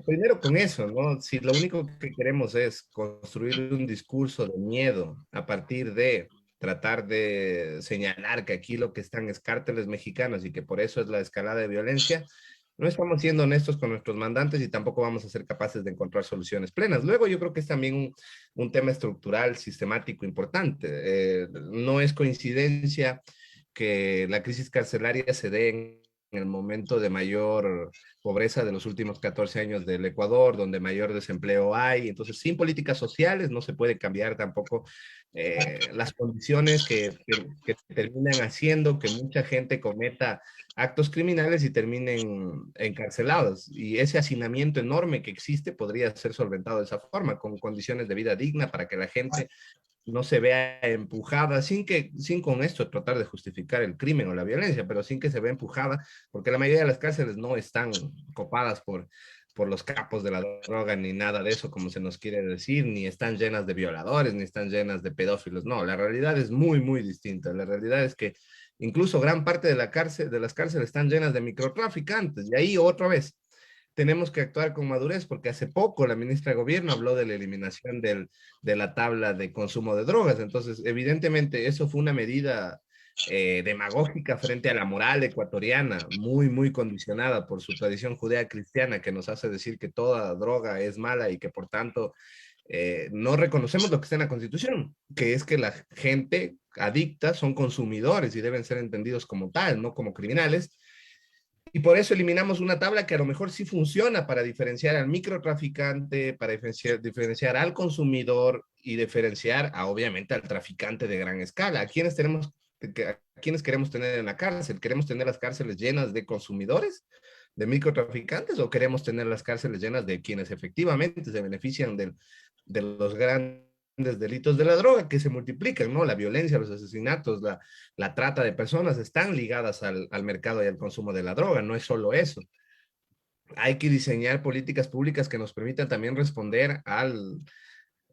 primero con eso, ¿no? Si lo único que queremos es construir un discurso de miedo a partir de tratar de señalar que aquí lo que están es cárteles mexicanos y que por eso es la escalada de violencia, no estamos siendo honestos con nuestros mandantes y tampoco vamos a ser capaces de encontrar soluciones plenas. Luego yo creo que es también un tema estructural, sistemático, importante. No es coincidencia que la crisis carcelaria se dé en el momento de mayor pobreza de los últimos 14 años del Ecuador, donde mayor desempleo hay. Entonces, sin políticas sociales no se puede cambiar tampoco las condiciones que terminan haciendo que mucha gente cometa actos criminales y terminen encarcelados. Y ese hacinamiento enorme que existe podría ser solventado de esa forma, con condiciones de vida digna para que la gente no se vea empujada, sin con esto tratar de justificar el crimen o la violencia, pero sin que se vea empujada, porque la mayoría de las cárceles no están copadas por los capos de la droga, ni nada de eso, como se nos quiere decir, ni están llenas de violadores, ni están llenas de pedófilos. No, la realidad es muy, muy distinta. La realidad es que incluso gran parte de las cárceles están llenas de microtraficantes. Y ahí otra vez tenemos que actuar con madurez, porque hace poco la ministra de Gobierno habló de la eliminación de la tabla de consumo de drogas. Entonces, evidentemente, eso fue una medida demagógica frente a la moral ecuatoriana, muy, muy condicionada por su tradición judea cristiana, que nos hace decir que toda droga es mala y que por tanto no reconocemos lo que está en la Constitución, que es que la gente adicta son consumidores y deben ser entendidos como tal, no como criminales. Y por eso eliminamos una tabla que a lo mejor sí funciona para diferenciar al microtraficante, para diferenciar al consumidor y diferenciar, obviamente, al traficante de gran escala. ¿A quiénes queremos tener en la cárcel? ¿Queremos tener las cárceles llenas de consumidores, de microtraficantes, o queremos tener las cárceles llenas de quienes efectivamente se benefician de los grandes delitos de la droga que se multiplican, ¿no? La violencia, los asesinatos, la trata de personas están ligadas al mercado y al consumo de la droga, no es solo eso. Hay que diseñar políticas públicas que nos permitan también responder a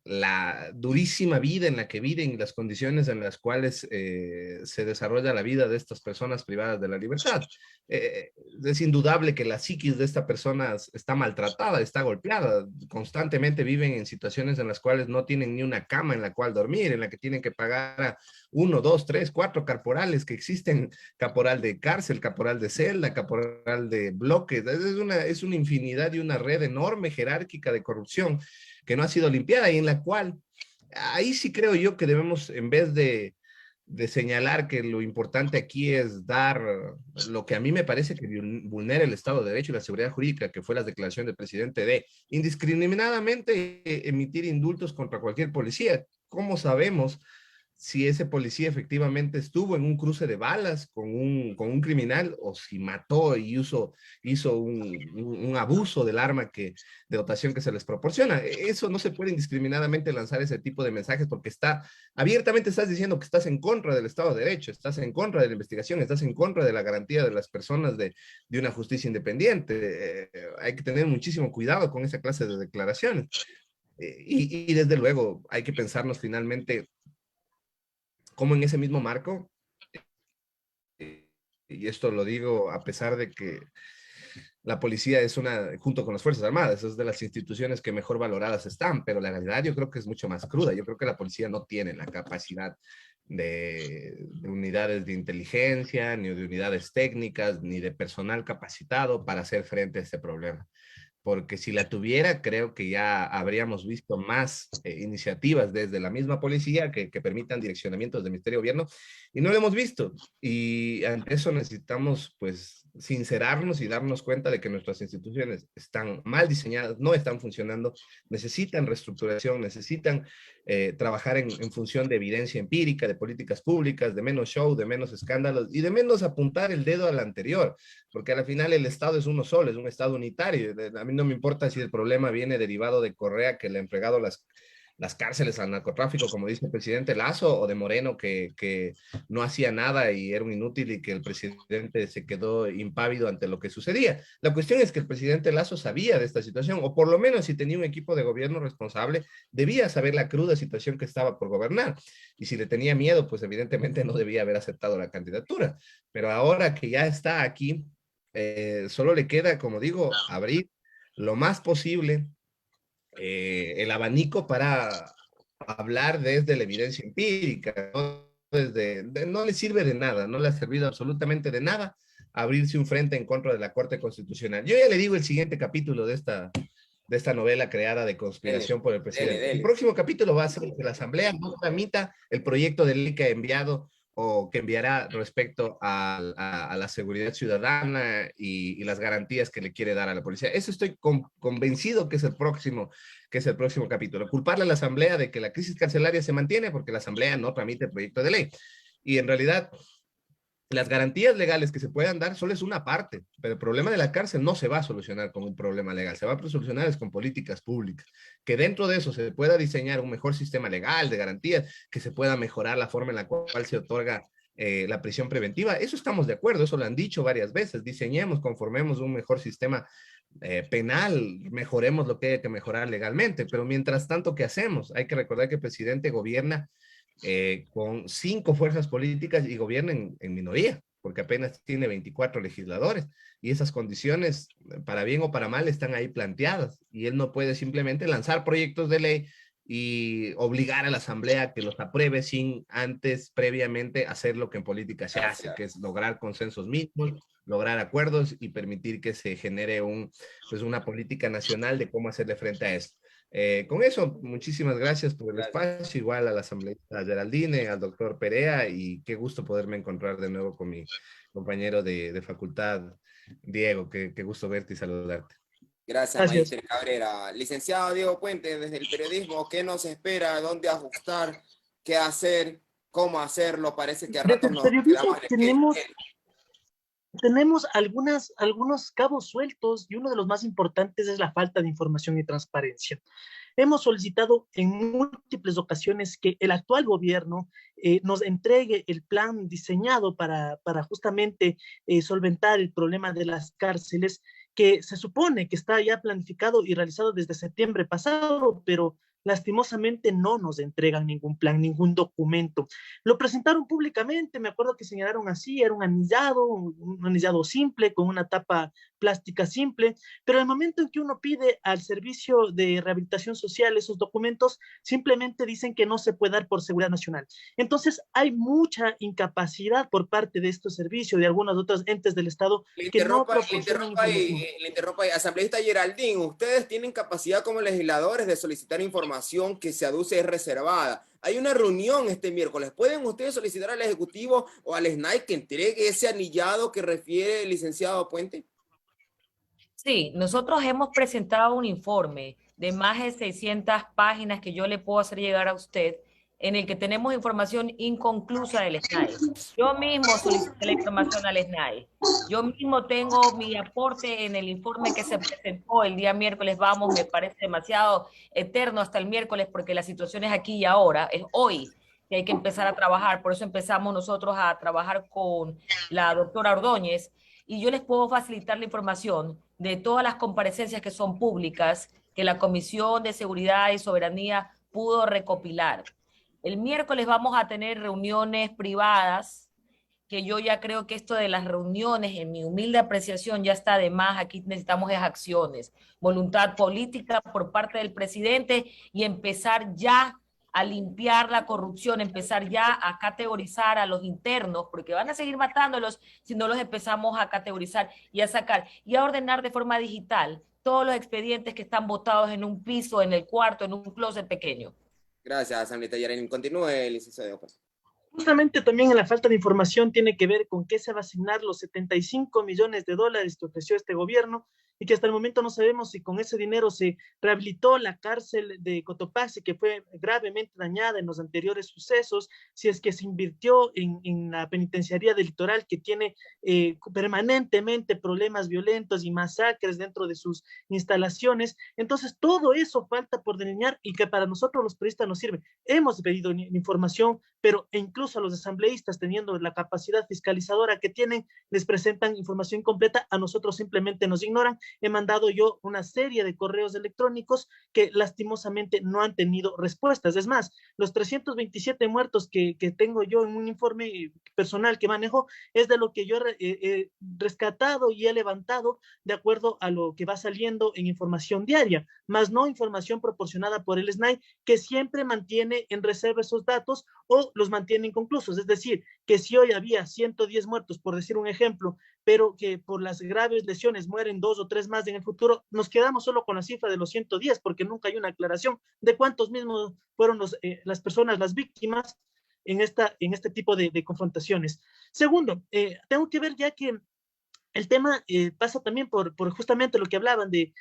la durísima vida en la que viven y las condiciones en las cuales se desarrolla la vida de estas personas privadas de la libertad. Es indudable que la psiquis de esta persona está maltratada, está golpeada, constantemente viven en situaciones en las cuales no tienen ni una cama en la cual dormir, en la que tienen que pagar a 1, 2, 3, 4 caporales que existen, caporal de cárcel, caporal de celda, caporal de bloque. Es una infinidad y una red enorme jerárquica de corrupción que no ha sido limpiada y en la cual, ahí sí creo yo que debemos, en vez de señalar que lo importante aquí es dar lo que a mí me parece que vulnera el Estado de Derecho y la seguridad jurídica, que fue la declaración del presidente de indiscriminadamente emitir indultos contra cualquier policía. ¿Cómo sabemos si ese policía efectivamente estuvo en un cruce de balas con un criminal o si mató y hizo un abuso del arma de dotación que se les proporciona? Eso no se puede indiscriminadamente lanzar ese tipo de mensajes porque abiertamente estás diciendo que estás en contra del Estado de Derecho, estás en contra de la investigación, estás en contra de la garantía de las personas de una justicia independiente. Hay que tener muchísimo cuidado con esa clase de declaraciones. Y desde luego hay que pensarnos finalmente cómo en ese mismo marco, y esto lo digo a pesar de que la policía es junto con las Fuerzas Armadas, es de las instituciones que mejor valoradas están, pero la realidad yo creo que es mucho más cruda. Yo creo que la policía no tiene la capacidad de unidades de inteligencia, ni de unidades técnicas, ni de personal capacitado para hacer frente a este problema. Porque si la tuviera, creo que ya habríamos visto más iniciativas desde la misma policía que permitan direccionamientos del Ministerio de Gobierno, y no lo hemos visto. Y ante eso necesitamos, pues, sincerarnos y darnos cuenta de que nuestras instituciones están mal diseñadas, no están funcionando, necesitan reestructuración, necesitan trabajar en función de evidencia empírica, de políticas públicas, de menos show, de menos escándalos y de menos apuntar el dedo al anterior, porque al final el Estado es uno solo, es un Estado unitario. A mí no me importa si el problema viene derivado de Correa, que le ha entregado las cárceles al narcotráfico, como dice el presidente Lazo, o de Moreno, que no hacía nada y era un inútil y que el presidente se quedó impávido ante lo que sucedía. La cuestión es que el presidente Lazo sabía de esta situación, o por lo menos si tenía un equipo de gobierno responsable, debía saber la cruda situación que estaba por gobernar. Y si le tenía miedo, pues evidentemente no debía haber aceptado la candidatura. Pero ahora que ya está aquí, solo le queda, como digo, abrir lo más posible el abanico para hablar desde la evidencia empírica, ¿no? No le sirve de nada, no le ha servido absolutamente de nada abrirse un frente en contra de la Corte Constitucional. Yo ya le digo el siguiente capítulo de esta novela creada de conspiración por el presidente. El próximo capítulo va a ser que la Asamblea no tramita el proyecto de ley que ha enviado o que enviará respecto a la seguridad ciudadana y las garantías que le quiere dar a la policía. Eso estoy convencido que es el próximo capítulo. Culparle a la Asamblea de que la crisis carcelaria se mantiene porque la Asamblea no tramite el proyecto de ley. Y en realidad, las garantías legales que se puedan dar solo es una parte, pero el problema de la cárcel no se va a solucionar con un problema legal, se va a solucionar es con políticas públicas, que dentro de eso se pueda diseñar un mejor sistema legal de garantías, que se pueda mejorar la forma en la cual se otorga la prisión preventiva. Eso estamos de acuerdo, eso lo han dicho varias veces, diseñemos, conformemos un mejor sistema penal, mejoremos lo que hay que mejorar legalmente, pero mientras tanto, ¿qué hacemos? Hay que recordar que el presidente gobierna con 5 fuerzas políticas y gobierna en minoría, porque apenas tiene 24 legisladores, y esas condiciones, para bien o para mal, están ahí planteadas, y él no puede simplemente lanzar proyectos de ley y obligar a la Asamblea a que los apruebe sin antes, previamente, hacer lo que en política se hace, que es lograr consensos mínimos, lograr acuerdos y permitir que se genere una política nacional de cómo hacerle frente a eso. Con eso, muchísimas gracias por el espacio, igual a la asambleísta Geraldine, al doctor Perea, y qué gusto poderme encontrar de nuevo con mi compañero de facultad, Diego, qué gusto verte y saludarte. Gracias, Magíster Cabrera. Licenciado Diego Puente, desde el periodismo, ¿qué nos espera? ¿Dónde ajustar? ¿Qué hacer? ¿Cómo hacerlo? Parece que a ratos nos quedamos tenemos algunos cabos sueltos, y uno de los más importantes es la falta de información y transparencia. Hemos solicitado en múltiples ocasiones que el actual gobierno nos entregue el plan diseñado para justamente solventar el problema de las cárceles, que se supone que está ya planificado y realizado desde septiembre pasado, pero lastimosamente no nos entregan ningún plan, ningún documento. Lo presentaron públicamente, me acuerdo que señalaron así, era un anillado simple, con una tapa plástica simple, pero el momento en que uno pide al servicio de rehabilitación social esos documentos, simplemente dicen que no se puede dar por seguridad nacional. Entonces, hay mucha incapacidad por parte de estos servicios, de algunos otros entes del Estado, que no proporcionan información. Le interrumpa, asambleísta Geraldine, ustedes tienen capacidad como legisladores de solicitar información que se aduce es reservada. Hay una reunión este miércoles. ¿Pueden ustedes solicitar al Ejecutivo o al SNAI que entregue ese anillado que refiere el licenciado Puente? Sí, nosotros hemos presentado un informe de más de 600 páginas que yo le puedo hacer llegar a usted, en el que tenemos información inconclusa del SNAI. Yo mismo solicité la información al SNAI. Yo mismo tengo mi aporte en el informe que se presentó el día miércoles. Vamos, me parece demasiado eterno hasta el miércoles, porque la situación es aquí y ahora, es hoy que hay que empezar a trabajar. Por eso empezamos nosotros a trabajar con la doctora Ordóñez y yo les puedo facilitar la información de todas las comparecencias que son públicas que la Comisión de Seguridad y Soberanía pudo recopilar. El miércoles vamos a tener reuniones privadas, que yo ya creo que esto de las reuniones, en mi humilde apreciación, ya está de más. Aquí necesitamos acciones, voluntad política por parte del presidente y empezar ya a limpiar la corrupción, empezar ya a categorizar a los internos, porque van a seguir matándolos si no los empezamos a categorizar y a sacar y a ordenar de forma digital todos los expedientes que están botados en un piso, en el cuarto, en un closet pequeño. Gracias, asambleísta Yareni. Continúe, licenciado. Justamente también en la falta de información tiene que ver con qué se va a asignar los 75 millones de dólares que ofreció este gobierno y que hasta el momento no sabemos si con ese dinero se rehabilitó la cárcel de Cotopaxi, que fue gravemente dañada en los anteriores sucesos, si es que se invirtió en la penitenciaría del litoral, que tiene permanentemente problemas violentos y masacres dentro de sus instalaciones. Entonces, todo eso falta por delinear y que para nosotros los periodistas nos sirve. Hemos pedido información, pero incluso a los asambleístas, teniendo la capacidad fiscalizadora que tienen, les presentan información completa, a nosotros simplemente nos ignoran. He mandado yo una serie de correos electrónicos que lastimosamente no han tenido respuestas. Es más, los 327 muertos que tengo yo en un informe personal que manejo es de lo que yo he rescatado y he levantado de acuerdo a lo que va saliendo en información diaria, más no información proporcionada por el SNAI, que siempre mantiene en reserva esos datos o los mantiene inconclusos. Es decir, que si hoy había 110 muertos, por decir un ejemplo, pero que por las graves lesiones mueren 2 o 3 más en el futuro, nos quedamos solo con la cifra de los 110, porque nunca hay una aclaración de cuántos mismos fueron las personas, las víctimas en este tipo de confrontaciones. Segundo, tengo que ver ya que el tema pasa también por justamente lo que hablaban de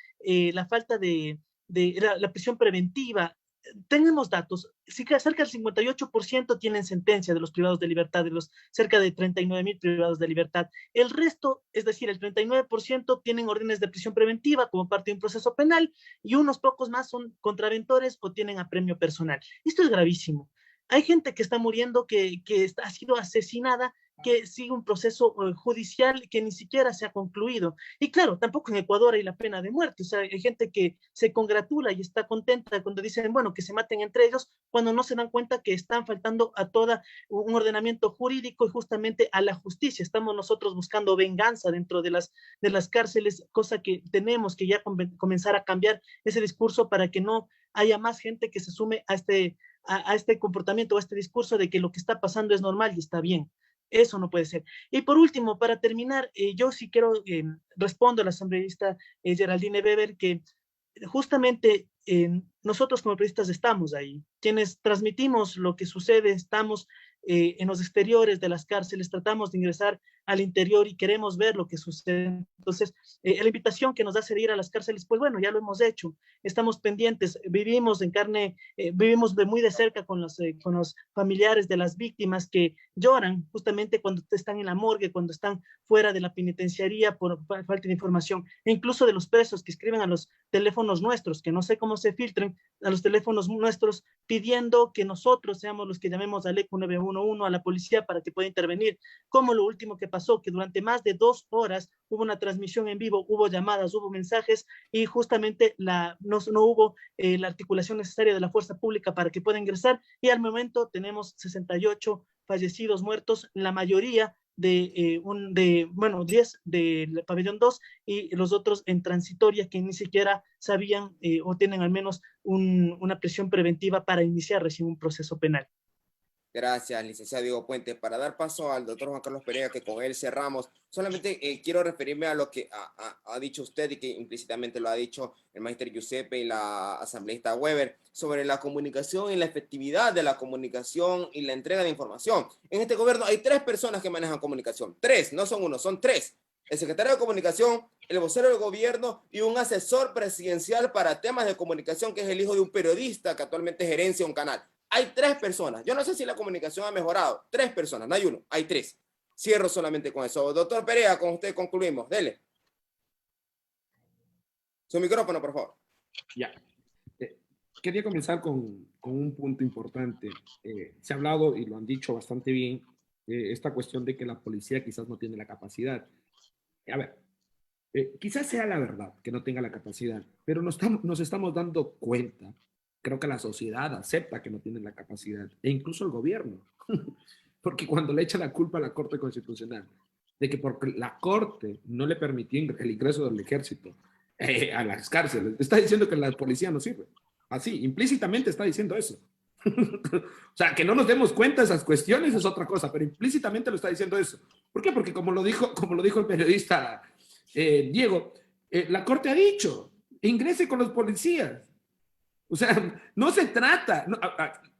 la falta de la prisión preventiva. Tenemos datos, cerca del 58% tienen sentencia de los privados de libertad, de los cerca de 39,000 privados de libertad. El resto, es decir, el 39% tienen órdenes de prisión preventiva como parte de un proceso penal y unos pocos más son contraventores o tienen apremio personal. Esto es gravísimo. Hay gente que está muriendo, que ha sido asesinada, que sigue un proceso judicial que ni siquiera se ha concluido. Y claro, tampoco en Ecuador hay la pena de muerte. O sea, hay gente que se congratula y está contenta cuando dicen, bueno, que se maten entre ellos, cuando no se dan cuenta que están faltando a todo un ordenamiento jurídico y justamente a la justicia. Estamos nosotros buscando venganza dentro de las cárceles, cosa que tenemos que ya comenzar a cambiar ese discurso para que no haya más gente que se sume a este comportamiento, a este discurso de que lo que está pasando es normal y está bien. Eso no puede ser. Y por último, para terminar, yo sí quiero, respondo a la asambleísta Geraldine Weber, que justamente nosotros como periodistas estamos ahí, quienes transmitimos lo que sucede, estamos en los exteriores de las cárceles, tratamos de ingresar al interior y queremos ver lo que sucede. Entonces, la invitación que nos hace de ir a las cárceles, pues bueno, ya lo hemos hecho, estamos pendientes, vivimos en carne, vivimos muy de cerca con los familiares de las víctimas que lloran justamente cuando están en la morgue, cuando están fuera de la penitenciaría por falta de información, e incluso de los presos que escriben a los teléfonos nuestros, que no sé cómo se filtren, a los teléfonos nuestros pidiendo que nosotros seamos los que llamemos al ECU 911, a la policía para que pueda intervenir, como lo último que pasó, que durante más de 2 horas hubo una transmisión en vivo, hubo llamadas, hubo mensajes y justamente no hubo la articulación necesaria de la fuerza pública para que pueda ingresar y al momento tenemos 68 fallecidos, muertos, la mayoría 10 del pabellón 2 y los otros en transitoria que ni siquiera sabían o tienen al menos una prisión preventiva para iniciar recién un proceso penal. Gracias, licenciado Diego Puente. Para dar paso al doctor Juan Carlos Pereira, que con él cerramos, solamente quiero referirme a lo que ha dicho usted y que implícitamente lo ha dicho el magister Giuseppe y la asambleísta Weber sobre la comunicación y la efectividad de la comunicación y la entrega de información. En este gobierno hay 3 personas que manejan comunicación. 3, no son 1, son 3. El secretario de Comunicación, el vocero del gobierno y un asesor presidencial para temas de comunicación, que es el hijo de un periodista que actualmente gerencia un canal. Hay 3 personas. Yo no sé si la comunicación ha mejorado. 3 personas, no hay 1, hay 3. Cierro solamente con eso. Doctor Perea, con usted concluimos. Dele. Su micrófono, por favor. Ya. Quería comenzar con un punto importante. Se ha hablado, y lo han dicho bastante bien, esta cuestión de que la policía quizás no tiene la capacidad. A ver, quizás sea la verdad que no tenga la capacidad, pero nos estamos dando cuenta, creo que la sociedad acepta que no tienen la capacidad, e incluso el gobierno, porque cuando le echa la culpa a la Corte Constitucional, de que porque la Corte no le permitió el ingreso del ejército a las cárceles, está diciendo que la policía no sirve. Así, implícitamente está diciendo eso. O sea, que no nos demos cuenta de esas cuestiones es otra cosa, pero implícitamente lo está diciendo eso. ¿Por qué? Porque como lo dijo el periodista Diego, la Corte ha dicho, ingrese con los policías. O sea, no se trata,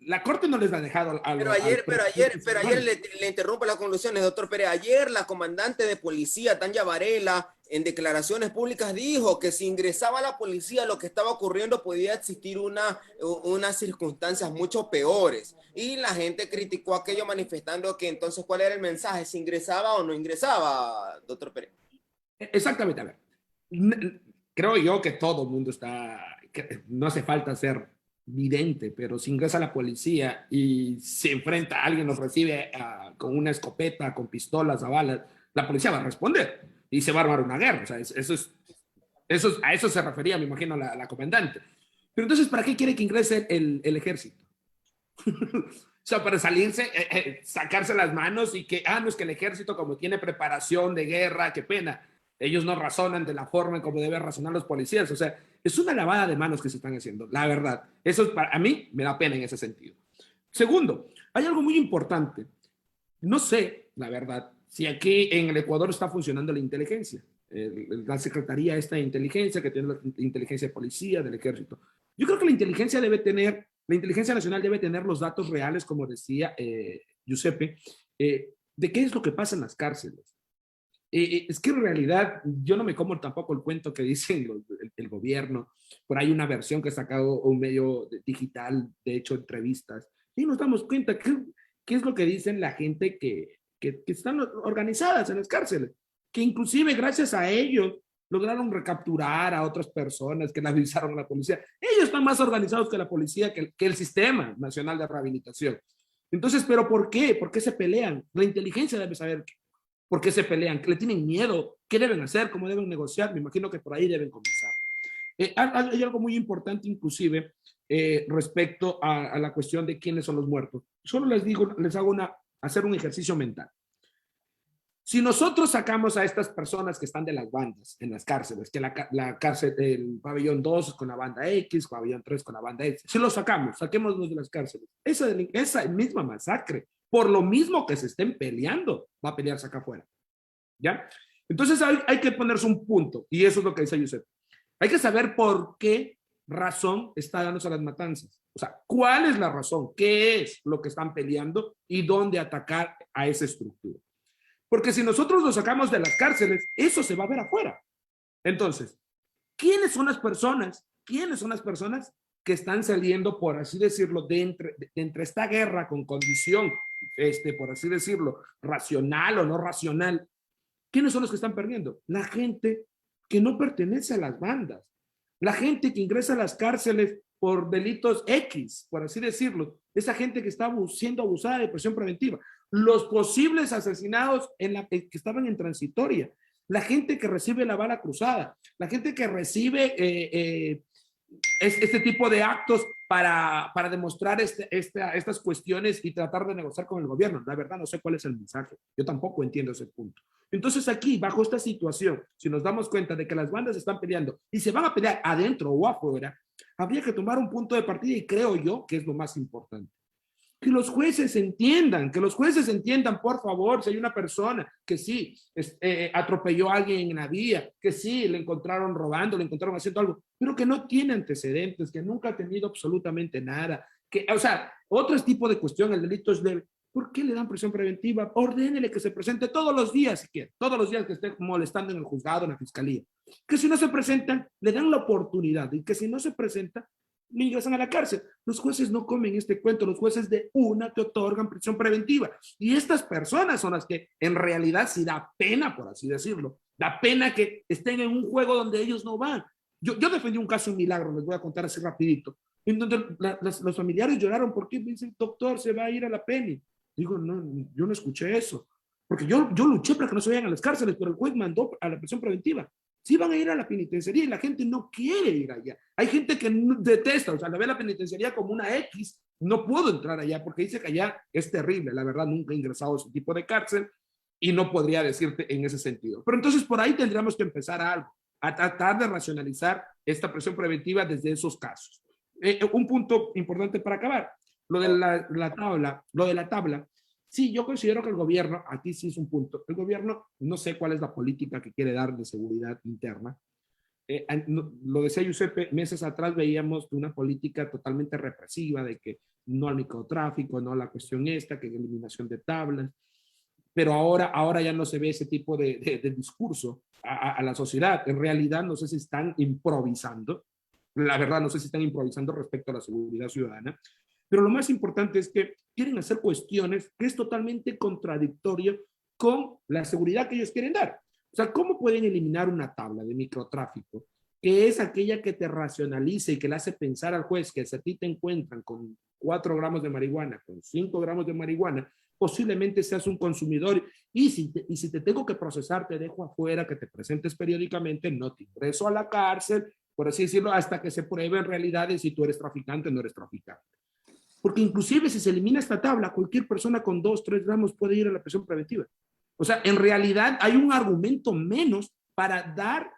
la Corte no les ha dejado Pero ayer le interrumpo las conclusiones, doctor Pérez. Ayer la comandante de policía, Tanya Varela, en declaraciones públicas dijo que si ingresaba a la policía lo que estaba ocurriendo podía existir unas circunstancias mucho peores. Y la gente criticó aquello manifestando que entonces, ¿cuál era el mensaje? ¿Si ingresaba o no ingresaba, doctor Pérez? Exactamente, a ver. Creo yo que todo el mundo no hace falta ser vidente, pero si ingresa a la policía y se enfrenta a alguien, nos recibe con una escopeta, con pistolas, a balas, la policía va a responder y se va a armar una guerra. O sea, a eso se refería, me imagino, la comandante. Pero entonces, ¿para qué quiere que ingrese el ejército? O sea, para salirse, sacarse las manos y que, no es que el ejército como tiene preparación de guerra, qué pena. Ellos no razonan de la forma en como deben razonar los policías. O sea, es una lavada de manos que se están haciendo, la verdad. Eso a mí me da pena en ese sentido. Segundo, hay algo muy importante. No sé, la verdad, si aquí en el Ecuador está funcionando la inteligencia. La Secretaría esta de Inteligencia, que tiene la inteligencia de policía, del ejército. Yo creo que la inteligencia nacional debe tener los datos reales, como decía Giuseppe, de qué es lo que pasa en las cárceles. Es que en realidad yo no me como tampoco el cuento que dicen el gobierno. Por ahí una versión que ha sacado un medio digital, de hecho entrevistas, y nos damos cuenta qué es lo que dicen la gente que están organizadas en las cárceles, que inclusive gracias a ellos lograron recapturar a otras personas que la avisaron a la policía. Ellos están más organizados que la policía, que el Sistema Nacional de Rehabilitación. Entonces, ¿pero por qué? ¿Por qué se pelean? La inteligencia debe saber ¿por qué se pelean? ¿Le tienen miedo? ¿Qué deben hacer? ¿Cómo deben negociar? Me imagino que por ahí deben comenzar. Hay algo muy importante inclusive respecto a la cuestión de quiénes son los muertos. Solo les hago hacer un ejercicio mental. Si nosotros sacamos a estas personas que están de las bandas en las cárceles, que la cárcel, el pabellón 2 con la banda X, pabellón 3 con la banda X, si los saquémoslos de las cárceles, esa misma masacre, por lo mismo que se estén peleando, va a pelearse acá afuera. ¿Ya? Entonces hay que ponerse un punto, y eso es lo que dice Yusef. Hay que saber por qué razón está dándose las matanzas. O sea, ¿cuál es la razón? ¿Qué es lo que están peleando? ¿Y dónde atacar a esa estructura? Porque si nosotros lo sacamos de las cárceles, eso se va a ver afuera. Entonces, ¿quiénes son las personas? ¿Quiénes son las personas que están saliendo, por así decirlo, de entre esta guerra con condición, por así decirlo, racional o no racional? ¿Quiénes son los que están perdiendo? La gente que no pertenece a las bandas. La gente que ingresa a las cárceles por delitos X, por así decirlo. Esa gente que está siendo abusada de prisión preventiva. Los posibles asesinados que estaban en transitoria. La gente que recibe la bala cruzada. La gente que recibe este tipo de actos para demostrar estas cuestiones y tratar de negociar con el gobierno. La verdad no sé cuál es el mensaje. Yo tampoco entiendo ese punto. Entonces aquí, bajo esta situación, si nos damos cuenta de que las bandas están peleando y se van a pelear adentro o afuera, habría que tomar un punto de partida y creo yo que es lo más importante. Que los jueces entiendan, por favor, si hay una persona que sí atropelló a alguien en la vía, que sí le encontraron robando, le encontraron haciendo algo, pero que no tiene antecedentes, que nunca ha tenido absolutamente nada, o sea, otro tipo de cuestión, el delito es leve. ¿Por qué le dan prisión preventiva? Ordénele que se presente todos los días, si quiere, todos los días que esté molestando en el juzgado, en la fiscalía. Que si no se presentan, le dan la oportunidad, y que si no se presenta, le ingresan a la cárcel. Los jueces no comen este cuento, los jueces de una te otorgan prisión preventiva. Y estas personas son las que en realidad sí da pena, por así decirlo. Da pena que estén en un juego donde ellos no van. Yo defendí un caso en Milagro, les voy a contar así rapidito, en donde los familiares lloraron porque me dicen, doctor, se va a ir a la pena. Digo, no, yo no escuché eso. Porque yo luché para que no se vayan a las cárceles, pero el juez mandó a la prisión preventiva. Sí van a ir a la penitenciaría y la gente no quiere ir allá. Hay gente que detesta, o sea, la ve la penitenciaría como una X. No puedo entrar allá porque dice que allá es terrible. La verdad, nunca he ingresado a ese tipo de cárcel y no podría decirte en ese sentido. Pero entonces por ahí tendríamos que empezar a tratar de racionalizar esta prisión preventiva desde esos casos. Un punto importante para acabar, lo de la tabla. Sí, yo considero que el gobierno, aquí sí es un punto, el gobierno no sé cuál es la política que quiere dar de seguridad interna. Lo decía Giuseppe, meses atrás veíamos una política totalmente represiva de que no al microtráfico, no a la cuestión esta, que eliminación de tablas, pero ahora ya no se ve ese tipo de discurso a la sociedad. En realidad no sé si están improvisando, la verdad no sé si están improvisando respecto a la seguridad ciudadana, pero lo más importante es que quieren hacer cuestiones que es totalmente contradictorio con la seguridad que ellos quieren dar. O sea, ¿cómo pueden eliminar una tabla de microtráfico que es aquella que te racionaliza y que le hace pensar al juez que si a ti te encuentran con 4 gramos de marihuana, con 5 gramos de marihuana, posiblemente seas un consumidor y si te tengo que procesar, te dejo afuera, que te presentes periódicamente, no te ingreso a la cárcel, por así decirlo, hasta que se pruebe en realidad de si tú eres traficante o no eres traficante. Porque inclusive si se elimina esta tabla, cualquier persona con 2, 3 gramos puede ir a la prisión preventiva. O sea, en realidad hay un argumento menos para dar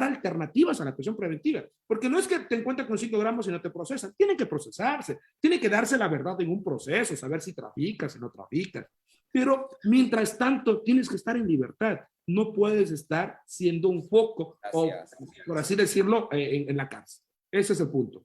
alternativas a la prisión preventiva. Porque no es que te encuentres con 5 gramos y no te procesan. Tienen que procesarse. Tiene que darse la verdad en un proceso, saber si traficas, si no traficas. Pero mientras tanto, tienes que estar en libertad. No puedes estar siendo un foco, o, por así decirlo, en la cárcel. Ese es el punto.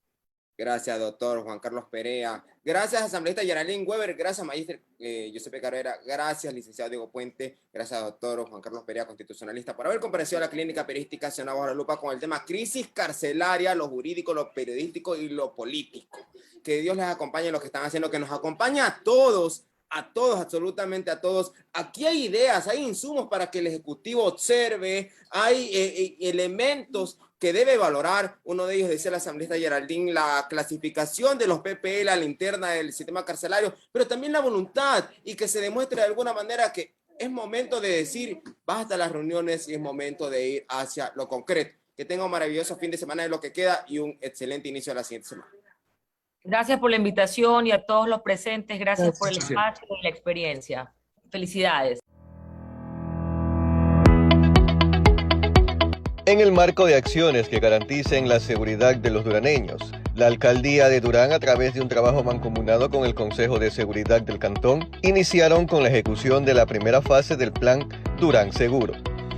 Gracias, doctor Juan Carlos Perea. Gracias, asambleísta Geraldine Weber. Gracias, magíster Giuseppe Carrera. Gracias, licenciado Diego Puente. Gracias, doctor Juan Carlos Perea, constitucionalista, por haber comparecido a la clínica periodística Ciudad Bajo la Lupa con el tema crisis carcelaria, lo jurídico, lo periodístico y lo político. Que Dios les acompañe en lo que están haciendo, que nos acompañe a todos, absolutamente a todos. Aquí hay ideas, hay insumos para que el Ejecutivo observe, hay elementos que debe valorar. Uno de ellos, decía la asambleísta Geraldine, la clasificación de los PPL a la interna del sistema carcelario, pero también la voluntad y que se demuestre de alguna manera que es momento de decir basta las reuniones y es momento de ir hacia lo concreto. Que tenga un maravilloso fin de semana de lo que queda y un excelente inicio de la siguiente semana. Gracias por la invitación y a todos los presentes, gracias por el espacio y la experiencia. Felicidades. En el marco de acciones que garanticen la seguridad de los duraneños, la Alcaldía de Durán, a través de un trabajo mancomunado con el Consejo de Seguridad del Cantón, iniciaron con la ejecución de la primera fase del Plan Durán Seguro.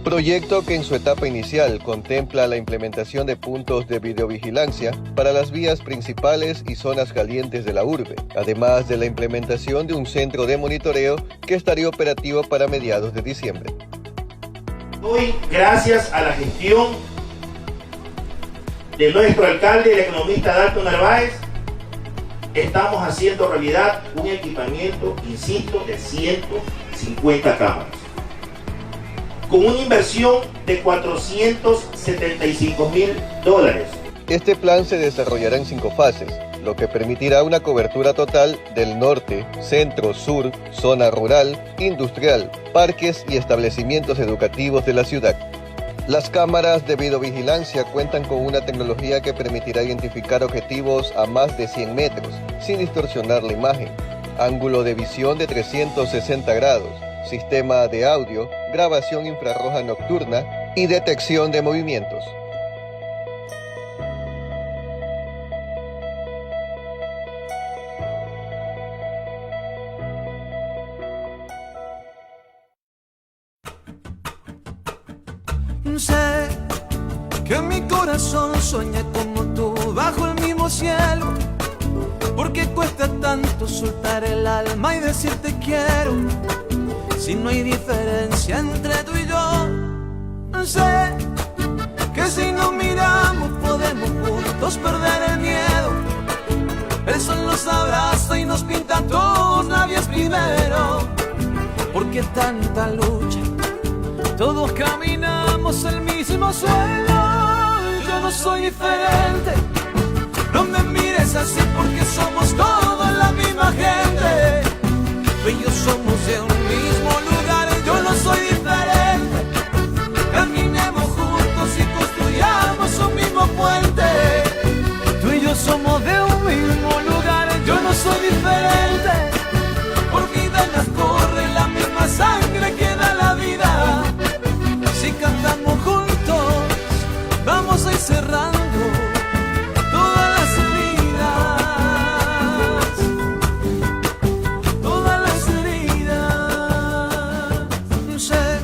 Proyecto que en su etapa inicial contempla la implementación de puntos de videovigilancia para las vías principales y zonas calientes de la urbe, además de la implementación de un centro de monitoreo que estaría operativo para mediados de diciembre. Hoy, gracias a la gestión de nuestro alcalde, el economista Dalton Narváez, estamos haciendo realidad un equipamiento, insisto, de 150 cámaras, con una inversión de $475.000. Este plan se desarrollará en 5 fases, lo que permitirá una cobertura total del norte, centro, sur, zona rural, industrial, parques y establecimientos educativos de la ciudad. Las cámaras de videovigilancia cuentan con una tecnología que permitirá identificar objetivos a más de 100 metros, sin distorsionar la imagen, ángulo de visión de 360 grados, sistema de audio, grabación infrarroja nocturna y detección de movimientos. Sé que mi corazón sueña como tú bajo el mismo cielo, porque cuesta tanto soltar el alma y decirte quiero, si no hay diferencia entre tú y yo. Sé que si nos miramos podemos juntos perder el miedo, el sol nos abraza y nos pinta a todos, nadie es primero, porque tanta lucha, todos caminamos el mismo suelo. Yo no soy diferente, no me mires así porque somos todos la misma gente. Tú y yo somos de un mismo lugar. no soy diferente. Caminemos juntos y construyamos un mismo puente. Tú y yo somos de un mismo lugar. Yo no soy diferente. Por mi venas corre la misma sangre que da la vida. Si cantamos juntos, vamos a ir cerrando todas las heridas. Todas las heridas. Yo sé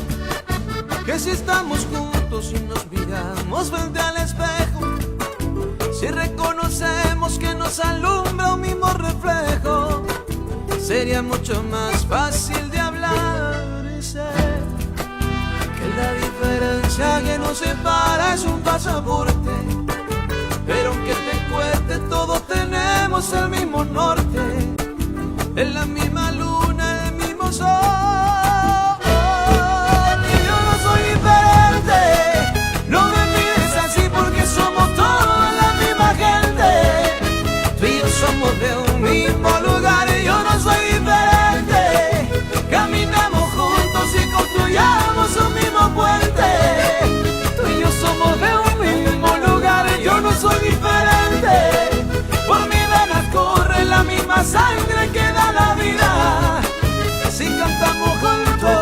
que si estamos juntos y nos miramos frente al espejo, si reconocemos que nos alumbra un mismo reflejo, sería mucho más fácil de hablar y ser que la diferencia que nos separa es un pasaporte. Pero aunque te cueste, todos tenemos el mismo norte, en la misma luna, el mismo sol. Y yo no soy diferente, no me mires así porque somos toda la misma gente. Tú y yo somos de un mismo lugar y yo no soy diferente. Caminamos juntos y construyamos un mismo puente. Tú y yo somos de un mismo lugar y yo no soy diferente. Por mi venas corre la misma sangre que da la vida. Si cantamos juntos,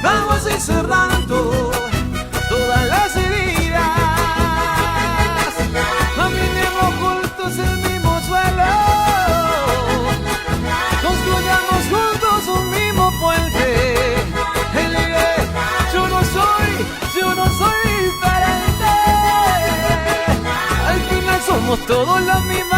vamos a ir cerrando todas las heridas. Caminemos juntos el mismo suelo, construyamos juntos un mismo puente. Yo no soy diferente. Al final somos todos los mismos.